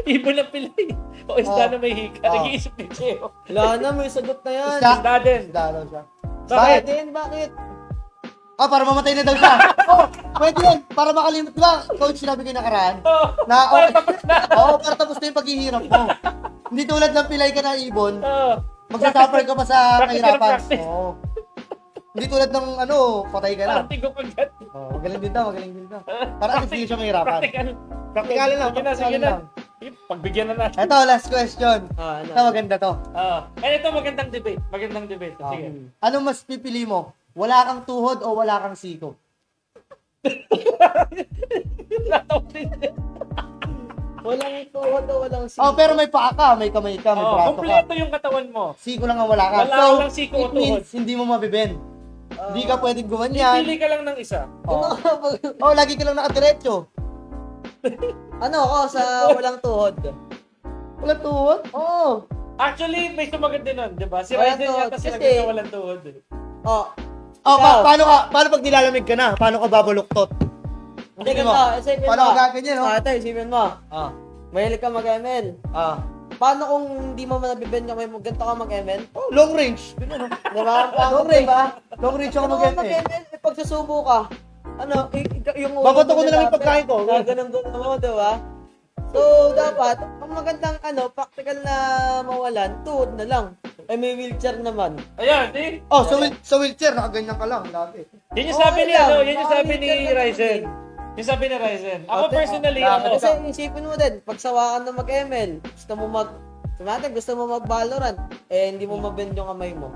Ibon na pilay. O isda na may hika. Nag-iisip ni Cheo. Wala na, may sagot na yan. Isda din. Dalaw siya. Bakit? Bakit? Para mamatay na daw siya. Pwede yun. Para makalimut. Diba, coach, sinabi ko yung nakaraan? Na, Para tapos na. para tapos na yung paghihirap mo. Hindi tulad ng pilay ka na ibon. Oo. Magsasuffer ka pa sa Practice ka ng kahirapan. practice. Oo. Hindi tulad ng patay ka na. Parang tigo agad. Magaling din daw. Para at least hindi siya mahirapan. Practical lang. Sige na, sige na. Pagbigyan na natin. Ito, last question. Ano? Ito, maganda to. Ito, magandang debate. Magandang debate. Sige. Ano mas pipili mo? Wala kang tuhod o wala kang siko? Walang tuhod o walang siko. Pero may paa ka, may kamay ka, may braso ka. Kompleto yung katawan mo. Siko lang ang wala ka. Wala kang siko o it means tuhod. hindi mo mabibend. Hindi ka pwedeng gumanyan. Pili ka lang ng isa. Lagi ka lang nakadiretso. Ano ako sa walang tuhod? Wala tuhod? Oo. Actually, may sumagot din nun, di ba? Si Walang Ryzen tuhod. yata sila Kasi- na walang tuhod. Ikaw. Paano pag nilalamig ka na? Paano ka babaluktot? Hindi Hindi ka mo. ba? Isipin Paano mo. ka gaganyan, no? Ito, isipin mo. Mahilig ka mag-ML. Paano kung hindi mo nabibend kamay mo, ganito ka mag-ML? Long range. Ganun, no? Diba? Long range. Long range ako Ano ka mag-ML. mag-ML? Pag susubo ka, yung Babato ko na lang yung pagkain ko. Ganun mo, diba? So, dapat, ang magandang practical na mawalan, tuhod na lang. Ay, may wheelchair naman. Ayan, di? Sa wheelchair, nakaganyan ka lang. Lagi. Yun yung sabi ni, lang. yun yung sabi ni Wheelchair ka lang Ryzen. din. Yung sabi ni Ryzen. Ako Okay. personally, Kasi isipin mo din, pagsawaan na mag-ML, gusto mo mag-Valorant, hindi mo mabend yung kamay mo.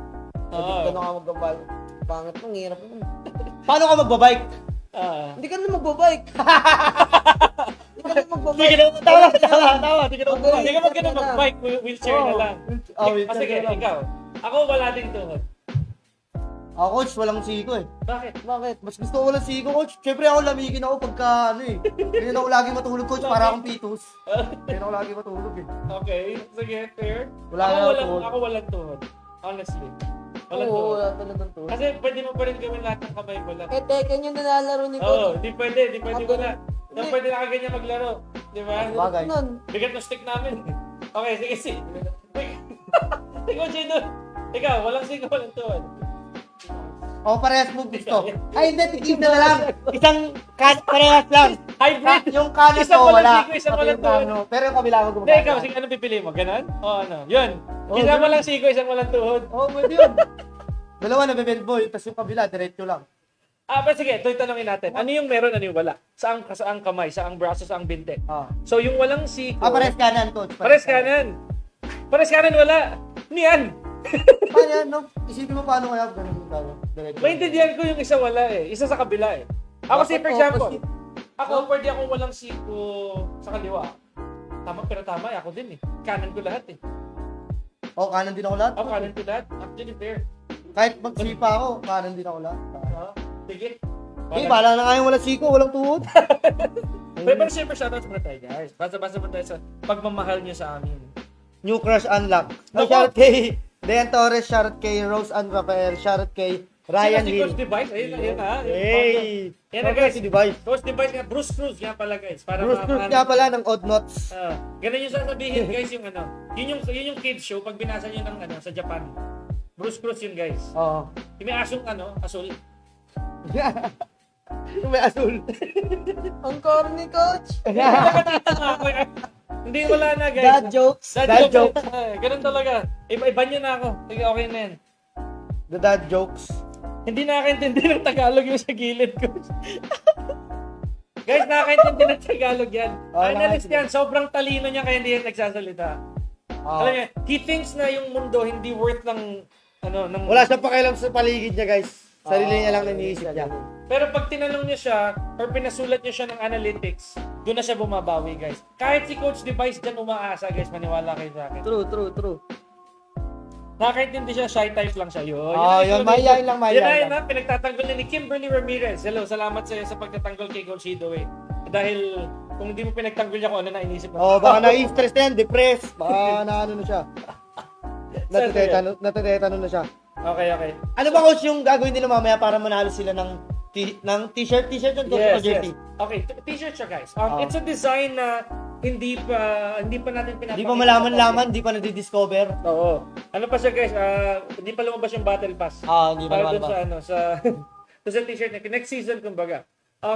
Hindi ka na mag-Valorant. Pangit mo, hirap mo. Paano ka magbabike? Hindi ka na magbabike. Hindi ka na magbabike. Hindi ka na- Tama. Hindi ka na Okay. Hindi ka magkano mag-bike, wheelchair na lang. wheelchair Sige, na lang. ikaw. Ako wala ding tuhod. Coach, walang siko eh. Bakit? Bakit? Mas gusto ko walang siko, coach. Siyempre ako lamigin ako pagka ganyan ako lagi matulog, coach. Para akong pitos. Ganyan ako lagi matulog eh. Okay, sige, fair. Wala ako na walang, tuhod. ako walang tuhod. Honestly. Walang Oo, tuhod. wala talagang tuhod. Kasi pwede mo pa rin gawin lahat ng kamay mo lang. Tekken yung nalalaro ni Oo, Coach. di pwede wala. Di Hindi. pwede nakaganyan maglaro. Di ba? Bagay. Nun. Bigat ng stick namin. Okay, sige. Ikaw, Jado. Ikaw, walang siko, walang tuhod. Parehas mo gusto. Ay, hindi, tigil na lang. Isang parehas lang. Hybrid! Yung kanan Isang ko, walang wala. siko, isang Pati walang yung tuhod. kano. Pero yung kabila ko Hindi, gumagana. ikaw, sige, ano pipili mo? Ganon? O ano? Yun. Oo, Isang ganun. walang siko, isang walang tuhod. Pwede yun. Dalawa na bebend boy, tapos yung kabila, diretso lang. Pero sige, ito yung tanongin natin. Ano yung meron, ano yung wala? Saang kamay, saang braso, saang binte? So, yung walang siko... Pares kanan, coach. Pares kanan. Pares kanan, wala. Niyan. Paano yan, no? Isipin mo paano kaya ganun yung tayo. Diretso. Maintindihan ko yung isa wala eh. Isa sa kabila eh. Ako say for example, ako pwede akong walang siko sa kaliwa. Tama, pero tama eh. Ako din eh. Kanan ko lahat eh. Kanan din ako lahat. Ako kanan ko lahat. Actually fair. Kahit magsipa ako, kanan din ako lahat. Sige. Bala na nga yung walang siko, walang tuhod. Pero super shoutouts muna tayo, guys. Basta muna tayo sa pagmamahal niyo sa amin. New crush unlock. Nako! Shoutout kay Dean Torres, shoutout kay Rose Ann Rafael, shoutout kay Ryan Si Hill. Coach Device, ayun na. Hey! Yan na, Shoutout guys. si Device. Coach Device nga, Bruce Cruz nga pala, guys. Para Bruce Cruz nga pala ng Odd Nots. ganun yung sasabihin, guys, yung ano. Yun yung kids show pag binasa niyo ng sa Japan. Bruce Cruz yun, guys. Oo. Yung may asong asul. Yung may asul. Ang corny, coach! Hindi, wala na, guys. Dad jokes. Dad jokes. Ganun talaga. Iba niyo na ako. Sige, okay na yan. The dad jokes. Hindi nakakaintindi ng Tagalog yung sa gilid ko. Guys, nakakaintindi ng Tagalog yan. Analyst yan, sobrang talino niya kaya hindi yan nagsasalita. Alam niya, he thinks na yung mundo hindi worth ng Wala siyang pakialam sa paligid niya, guys. Sarili niya lang iniisip niya. Pero pag tinanong niya siya or pinasulat niya siya ng analytics, doon na siya bumabawi, guys. Kahit si Coach Device dyan umaasa, guys, maniwala kayo sa akin. True. Nakakaintindi siya, shy type lang siya. Yun, mahihayin lang. Yan na, pinagtatanggol na ni Kimberly Ramirez. Hello, salamat sa pagtatanggol kay Coach Hidoway. Dahil kung hindi mo pinagtanggol niya kung ano na inisip mo. Baka na-stress na yan, depressed. Baka na siya. Natatetano na siya. Okay. Ano ba, coach, yung gagawin nila mamaya para manalo sila ng t-shirt? T-shirt yun, coach, o jersey? Okay, t-shirt siya, guys. It's a design na hindi pa natin pinapakita. Hindi pa malaman-laman, hindi pa nadidiscover. Oo. Ano pa siya, guys? Hindi pa lumabas yung battle pass. Hindi pa Para lumabas. sa t-shirt niya. Next season, kumbaga.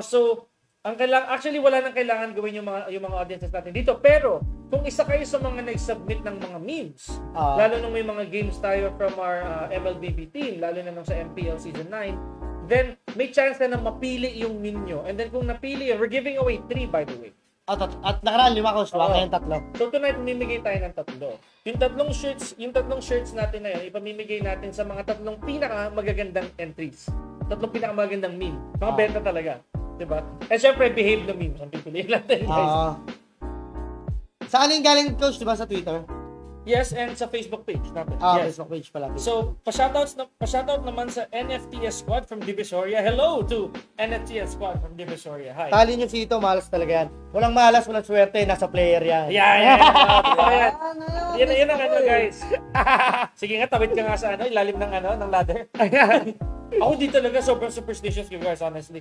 So, actually wala nang kailangan gawin yung mga audiences natin dito. Pero, kung isa kayo sa mga nag-submit ng mga memes, lalo nung may mga games tayo from our MLBB team, lalo na nung sa MPL Season 9, then may chance na mapili yung meme nyo. And then kung napili yun, we're giving away 3, by the way. At nakaraan 5, coach. Baka yung 3. So tonight, mamimigay tayo ng 3. Yung tatlong shirts natin na yun, ipamimigay natin sa mga 3 pinakamagagandang entries. 3 pinakamagagandang meme. Mga benta talaga. Diba? Eh syempre, behave na memes. Ang pipiliin natin, guys. Saan yung galing, coach? Diba sa Twitter? Yes, and sa Facebook page natin. Yes. Facebook page pala. So, pa-shoutout naman sa NFTS Squad from Divisoria. Hello to NFTS Squad from Divisoria. Hi. Tali nyo si Ito, malas talaga yan. Walang malas, walang swerte, nasa player yan. Yan. Yan ang ano, guys. Sige nga, tawid ka nga sa ilalim ng ladder. Ako di talaga sobrang superstitious you guys, honestly.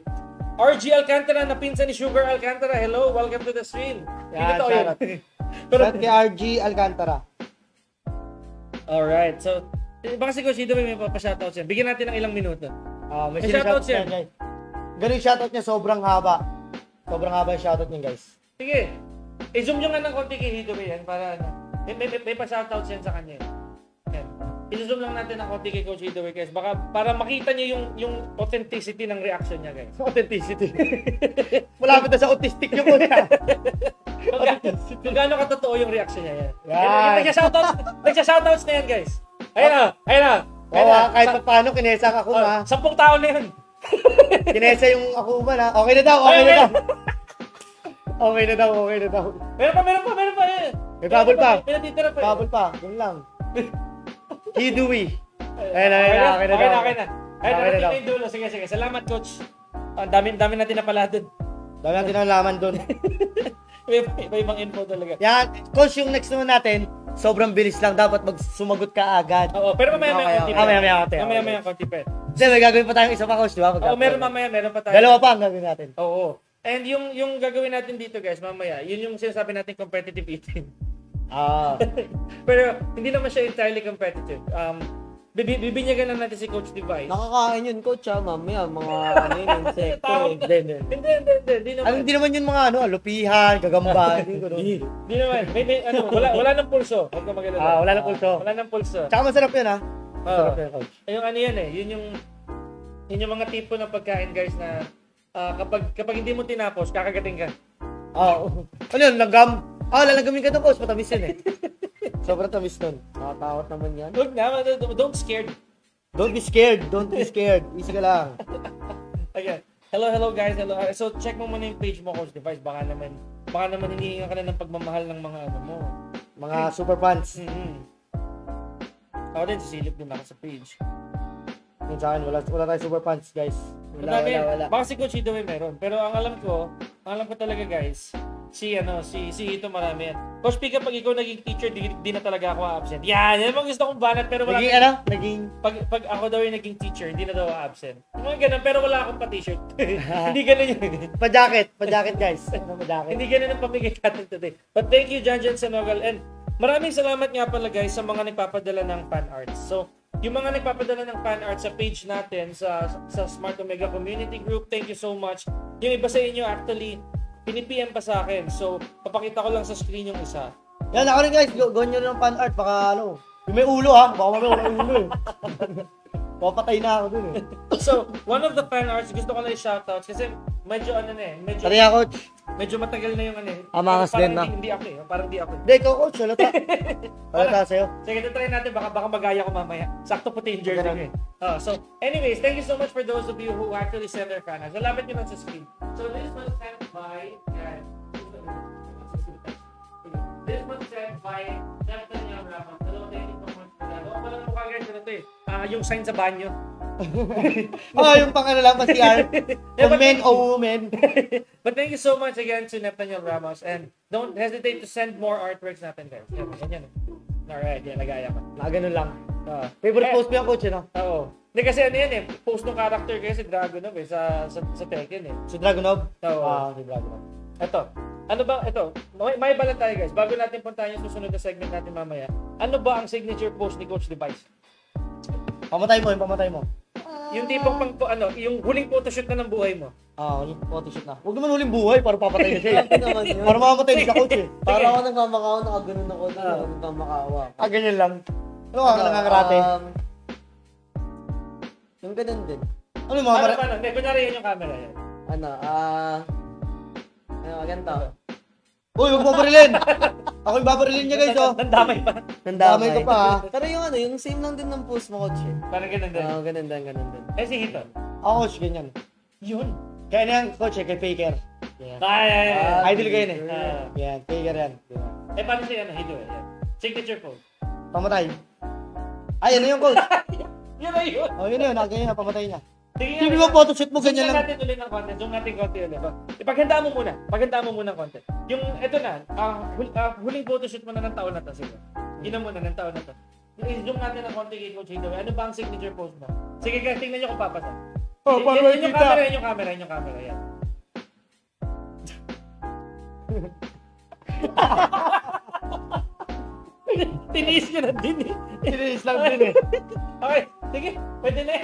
RG Alcantara na pinsan ni Sugar Alcantara. Hello, welcome to the stream. Yan, Pero shout kay RG Alcantara. alright, so baka si Coach Ido may pa-shoutout siya. Bigyan natin ng ilang minuto. May shoutout siya. guys. Ganun yung shoutout niya, sobrang haba. Sobrang haba yung shoutout niya, guys. Sige, i-zoom nyo nga ng konti kay Hito yan para may pa-shoutout siya sa kanya. Yan. I-zoom lang natin ng konti kay Coach Hito guys. Baka para makita niyo yung authenticity ng reaction niya, guys. Authenticity. Malapit na sa autistic yung muna. Kung gaano katotoo yung reaction niya. Yan. Nagsha-shoutouts na yan, guys. Ayun na. Kahit pa paano, kinesa ka kuma. 10 tao na yun. Kinesa yung akuma na. Okay na daw. Okay na daw. Meron pa. May bubble pa. May natitira pa. Bubble pa. Yun lang. Hidui. Okay na. Ayun na yung dulo. Sige. Salamat, Coach. Ang dami natin napala doon. Dami natin nalaman doon. May ibang info talaga. Yan. Coach, yung next naman natin, sobrang bilis lang. Dapat sumagot ka agad. Oo, pero mamaya konti pa. Mamaya konti pa. Kasi may gagawin pa tayong isa pa, Coach, di ba? Oo, meron pa tayo. Dalawa pa ang gagawin natin. Oo. And yung gagawin natin dito, guys, mamaya, yun yung sinasabi natin competitive eating. Pero hindi naman siya entirely competitive. Bibinyagan lang natin si Coach Device. Nakakain yun, coach, mamaya, mga insekto. Hindi naman. Hindi naman yun mga lupihan, gagamba. Hindi naman. Wala nang pulso. Huwag ka magalala. Wala nang pulso. Tsaka masarap yun, ha? Masarap yun, Coach. Yung yan yun yung mga tipo ng pagkain, guys, na kapag hindi mo tinapos, kakagating ka. Ano yun, langgam? Lalanggamin ka doon, Coach. Matamis yun, Sobrang tamis nun. Nakatakot naman yan. Huwag na, don't scared. Don't be scared. Easy ka lang. Okay. Hello guys. Hello. So check mo muna yung page mo, Coach Device. Baka naman hinihingan ka na ng pagmamahal ng mga mo. Mga super fans. Ako din, sisilip din ako sa page. Yung sa akin, wala tayong super fans, guys. Wala. Baka si Coach Ido may meron. Pero ang alam ko, alam ko talaga guys, si Hito marami yan. Coach P, kapag ikaw naging teacher, di na talaga ako absent. Yan ang gusto kong banat, pero wala. Pag ako daw yung naging teacher, di na daw absent. Mga ganun, pero wala akong pa-t-shirt. Hindi ganun yun. Pa-jacket guys. Hindi ganun ang pamigay natin today. But thank you, Jan Sanogal. And maraming salamat nga pala guys sa mga nagpapadala ng fan arts. So, yung mga nagpapadala ng fan art sa page natin, sa Smart Omega Community Group, thank you so much. Yung iba sa inyo actually, pinipm pa sa akin. So, papakita ko lang sa screen yung isa. Yan, ako rin guys, gawin nyo rin ng fan art. Baka yung may ulo ha. Baka may ulo eh. Papatay na ako dun eh. So, one of the fan arts, gusto ko lang i-shoutouts kasi medyo Tariya, coach. medyo matagal na yung Amangas din na. Hindi ako eh. Parang hindi ako eh. Hindi, ikaw coach. Halata. Halata sa'yo. Sige, try natin. Baka magaya ko mamaya. Sakto puti yung jersey ko eh. So, anyways, thank you so much for those of you who actually send their fan arts. Lapit nyo lang sa screen. So, this was sent by... This was sent by Nathaniel Ramos. Hello, thank you so much for that. Wala mukha guys. Ano to eh? Yung sign sa banyo. Yung pang-ano lang, CR. Kung men o women. But thank you so much again to Nathaniel Ramos. And don't hesitate to send more artworks natin guys. Yan. Alright, yan. Nagaya ko. Ganun lang. Favorite post mo yung coach, no? Oo. Hindi kasi ano yan eh. Post ng character kayo si Dragunov eh. Sa Tekken eh. Si Dragunov? Oo. Si Dragunov. Ito. Ano ba? Ito. May bala tayo guys. Bago natin puntahan yung susunod na segment natin mamaya. Ano ba ang signature post ni Coach Device? Pamatay mo. Yung tipong yung huling photoshoot na ng buhay mo. Huling photoshoot na. Huwag naman huling buhay para papatay na siya. naman yun. Para mamamatay na siya, coach eh. Para ako nagmamakaawa, nakaganon ako. Nagmamakaawa. Ganyan lang. Ano ka nangangarate? Yung ganun din. Ano yung mga Paano? Hindi, kunyari yan yung camera yan. Ganito. Uy, huwag mo barilin! Ako yung babarilin niya guys, oh. Nandamay pa. Nandamay ka pa, ha. Pero yung same lang din ng post mo, coach eh. Parang ganun din. Ganun din. Eh, si Hito. Ako, coach, ganyan. Yun. Kaya na yan, coach, kay Faker. Ay. Idol kayo eh. Yan, Faker yan. Eh, paano si Hito eh? Yan. Signature pose. Pamatay. Ay, ano yung coach? Yun na yun. Yun, ganyan na, pamatay niya. Sige Hindi mo photoshoot mo, ganyan lang. natin ulit ng content. Zoom natin konti ulit. Ipaghandaan mo muna ng content. Yung, eto na, huling photoshoot mo na ng taon na to. Sige. Gina mo na ng taon na to. I-zoom natin ng konti kay Coach Hito. Ano ba ang signature pose mo? Sige guys, tingnan nyo kung papasa. Paano yung camera. Yan. Tiniis nyo na din eh. Tiniis lang din eh. Okay, sige. Pwede na.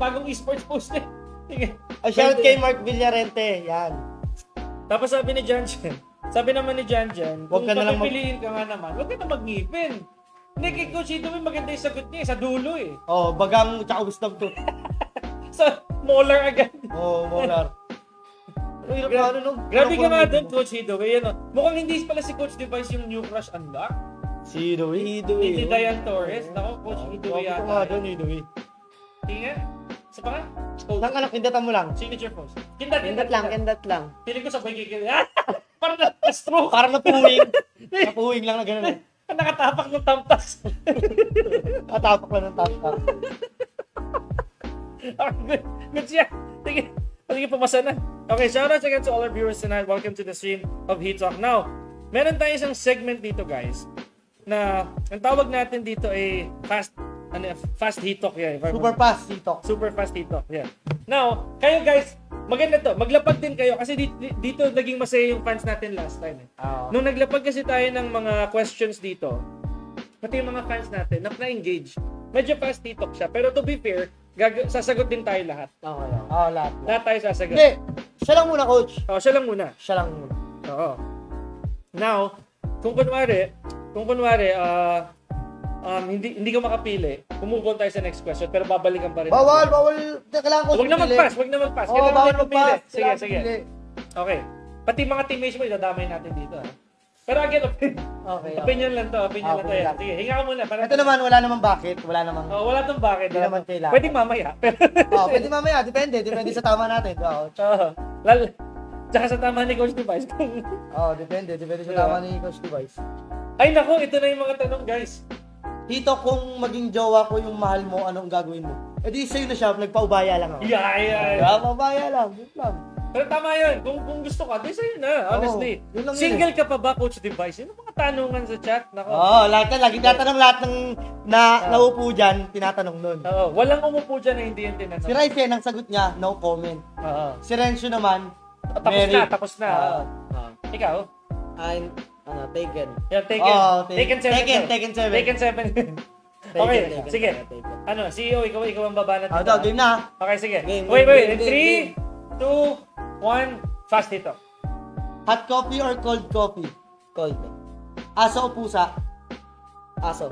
Bagong esports post na. Sige. Shout kay Mark Villarente. Yan. Tapos sabi ni Janjan, Huwag ka na lang papipiliin ka nga naman, huwag ka na mag-ngipin. Hindi, kay Coach Hito may maganda yung sagot niya, sa dulo eh. Bagang tsaka wisdom tooth. Sa molar agad. Molar. Grabe ka nga doon, Coach Hito. Mukhang hindi pala si Coach Device yung new crush unlock. Si Hidoy. Hindi Diane Torres. Nako, Coach Hidoy yata. Ito nga doon, Hidoy. Tingnan. Isa pa nga? Nang anak, kindatan mo lang. Signature pose. Kindat lang. Feeling ko sabay kikil. Parang na-stroke. Parang napuwing. Napuwing lang na gano'n. Nakatapak ng tamtas. Natapak lang ng tamtas. Okay, good siya. Sige, pumasa na. Okay, shoutouts again to all our viewers tonight. Welcome to the stream of Heat Talk. Now, meron tayo isang segment dito, guys, na ang tawag natin dito ay fast Heat Talk. Yeah, Super fast Heat Talk. Super fast Heat Talk. Yeah. Now, kayo guys, maganda to. Maglapag din kayo kasi dito naging masaya yung fans natin last time. Nung naglapag kasi tayo ng mga questions dito, pati yung mga fans natin, na-engage. Medyo fast Heat Talk siya. Pero to be fair, sasagot din tayo lahat. Okay. Lahat. Lahat tayo sasagot. Hindi. Siya lang muna, coach. Siya lang muna. Oo. Now, kung kunwari, hindi ka makapili, move on tayo sa next question, pero babalikan pa rin. Bawal. Kailangan ko Wag na mag-pass. Kailangan bawal natin pumili. mag-pass. Sige. Okay. Pati mga teammates mo, idadamay natin dito. Pero again, opinion lang to. Yan. Sige, hinga ka muna. Ito naman, wala namang bakit. Wala namang... wala tong bakit. Hindi naman kailangan. Pwede mamaya. Pwede mamaya. Depende sa tama natin. Tsaka sa tama ni Coach Device. Depende sa tama ni Coach Device. Ay nako, ito na yung mga tanong, guys. Dito, kung maging jowa ko yung mahal mo, anong gagawin mo? Eh di sa'yo na siya, nagpaubaya lang ako. Yeah. Paubaya lang, wait lang. Pero tama yun. Kung gusto ka, di sa'yo na. Honestly. yun lang yun Single ka pa ba, Coach Device? Yun ang mga tanungan sa chat. Nako. Lahat yan. Lagi tatanong lahat ng naupo dyan, tinatanong nun. Oo. Walang umupo dyan na hindi yung tinanong. Si Ryzen, ang sagot niya, no comment. Oo. Si Renzo naman, Tapos na. Ikaw? I'm, Taken. Yeah, Taken. Taken 7. Taken 7. Okay, sige. Ano, CEO, ikaw ang baba natin. Game na. Okay, sige. Game, Wait. game, 3, 2, 1. Fast dito. Hot coffee or cold coffee? Cold. Aso o pusa? Aso.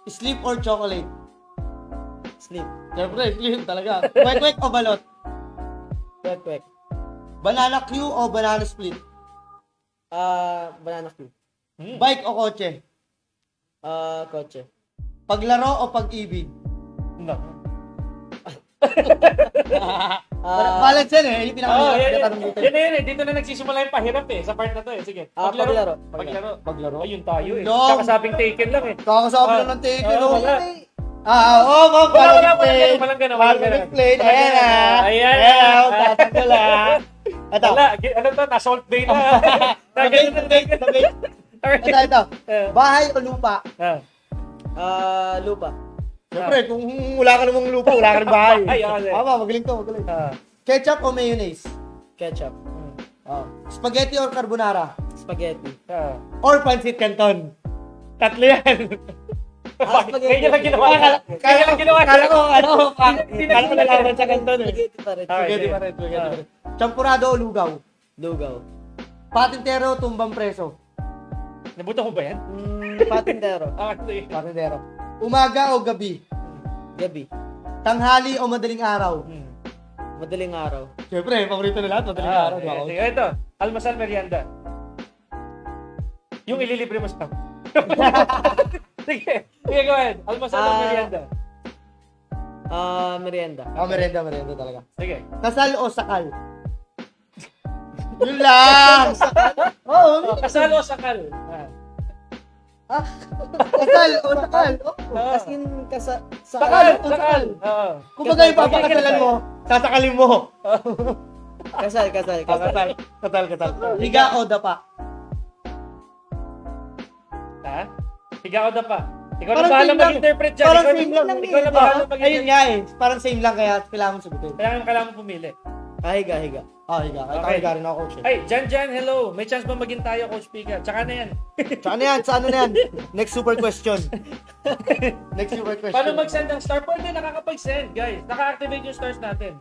Sleep or chocolate? Sleep. Siyempre, sleep talaga. Kwek-kwek o balot? Kwek. Banana Q o banana split? Banana Q. Bike o kotse? Kotse. Paglaro o pag-ibig? No. Balance yan eh. Yung pinakatanong dito. Yan na yun eh. Dito na nagsisimula yung pahirap eh. Sa part na to eh. Sige. Paglaro. Paglaro? Ayun tayo eh. No. Kakasabing Taken lang eh. Kakasabi lang ng Taken. Wala. Walang ganun. explain. Ayan. Tatanggol Ito. Wala. Ano to? Na-salt day na. Ito. Bahay o lupa? Lupa. Siyempre, kung wala ka namang lupa, wala ka namang bahay. Ay, okay. Tama, magaling to. Ketchup o mayonnaise? Ketchup. Spaghetti or carbonara? Spaghetti. Or pancit canton? Tatlo yan. Spaghetti. Kaya lang ginawa. Kala ko nalaman sa canton eh. Spaghetti pa rin. Spaghetti pa rin. Champurado o lugaw? Lugaw. Patintero o tumbang preso? Nabuto ko ba yan? Patintero. Patintero. Umaga o gabi? Gabi. Tanghali o madaling araw? Madaling araw. Siyempre, paborito na lahat, madaling araw. Sige, ito. Almasal, merienda. Yung ililibre mo sa Sige, go ahead. Almasal o merienda? Merienda. Merienda talaga. Sige. Kasal o sakal? Yun lang! Kasal o sakal? Kasal o sakal? As in, Sakal! Kung bagay papakasalan mo, sasakalin mo. Kasal. Kasal. Higa o dapa? Ha? Higa o dapa? Ikaw na Parang bahala same lang. mag-interpret dyan. Parang same lang. Ikaw na bahala mag-interpret. Ayun nga eh. Parang same lang kaya kailangan sagutin. Kailangan mo pumili. Higa. Higa. Okay. Higa rin ako, coach. Ay, Jan, hello. May chance ba maging tayo, Coach Pika? Tsaka na yan. Saan na yan? Saan na yan? Next super question. Paano mag-send ng star? Pwede, nakakapag-send, guys. Naka-activate yung stars natin.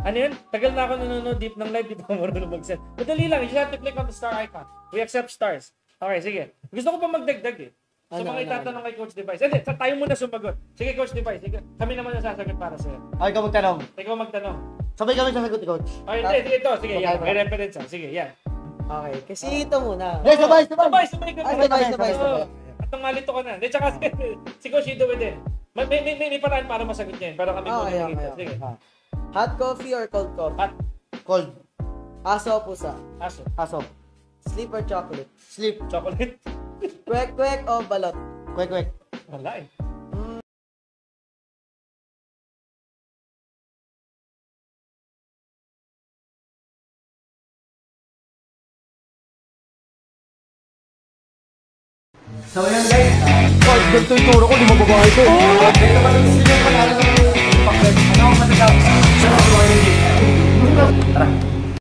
Ano yun? Tagal na ako nanonood deep ng live, di pa marunong mag-send. Madali lang, you just have to click on the star icon. We accept stars. Okay, sige. Gusto ko pa magdagdag eh. So mga itatanong kay Coach Device. Hindi, tayo muna sumagot. Sige, Coach Device. Sige, kami naman ang sasagot para sa'yo. Okay, ikaw magtanong. Ikaw magtanong. Sabay kami sasagot, coach. Okay, sige, ito. Sige, yan. May reference. Sige, yan. Okay. Kasi ito muna. Yes, sabay. Sabay. Sabay. At nang malito ka na. Hindi, tsaka si Coach Ido din. May paraan para masagot niya. Para kami muna nakita. Sige. Hot coffee or cold coffee? Hot. Cold. Aso o pusa? Aso. Sleep or chocolate? Sleep. Chocolate. Kwek o balot? Kwek. Wala eh. So yan guys, ganito yung turo ko, di mo babae ko. Ganito ba yung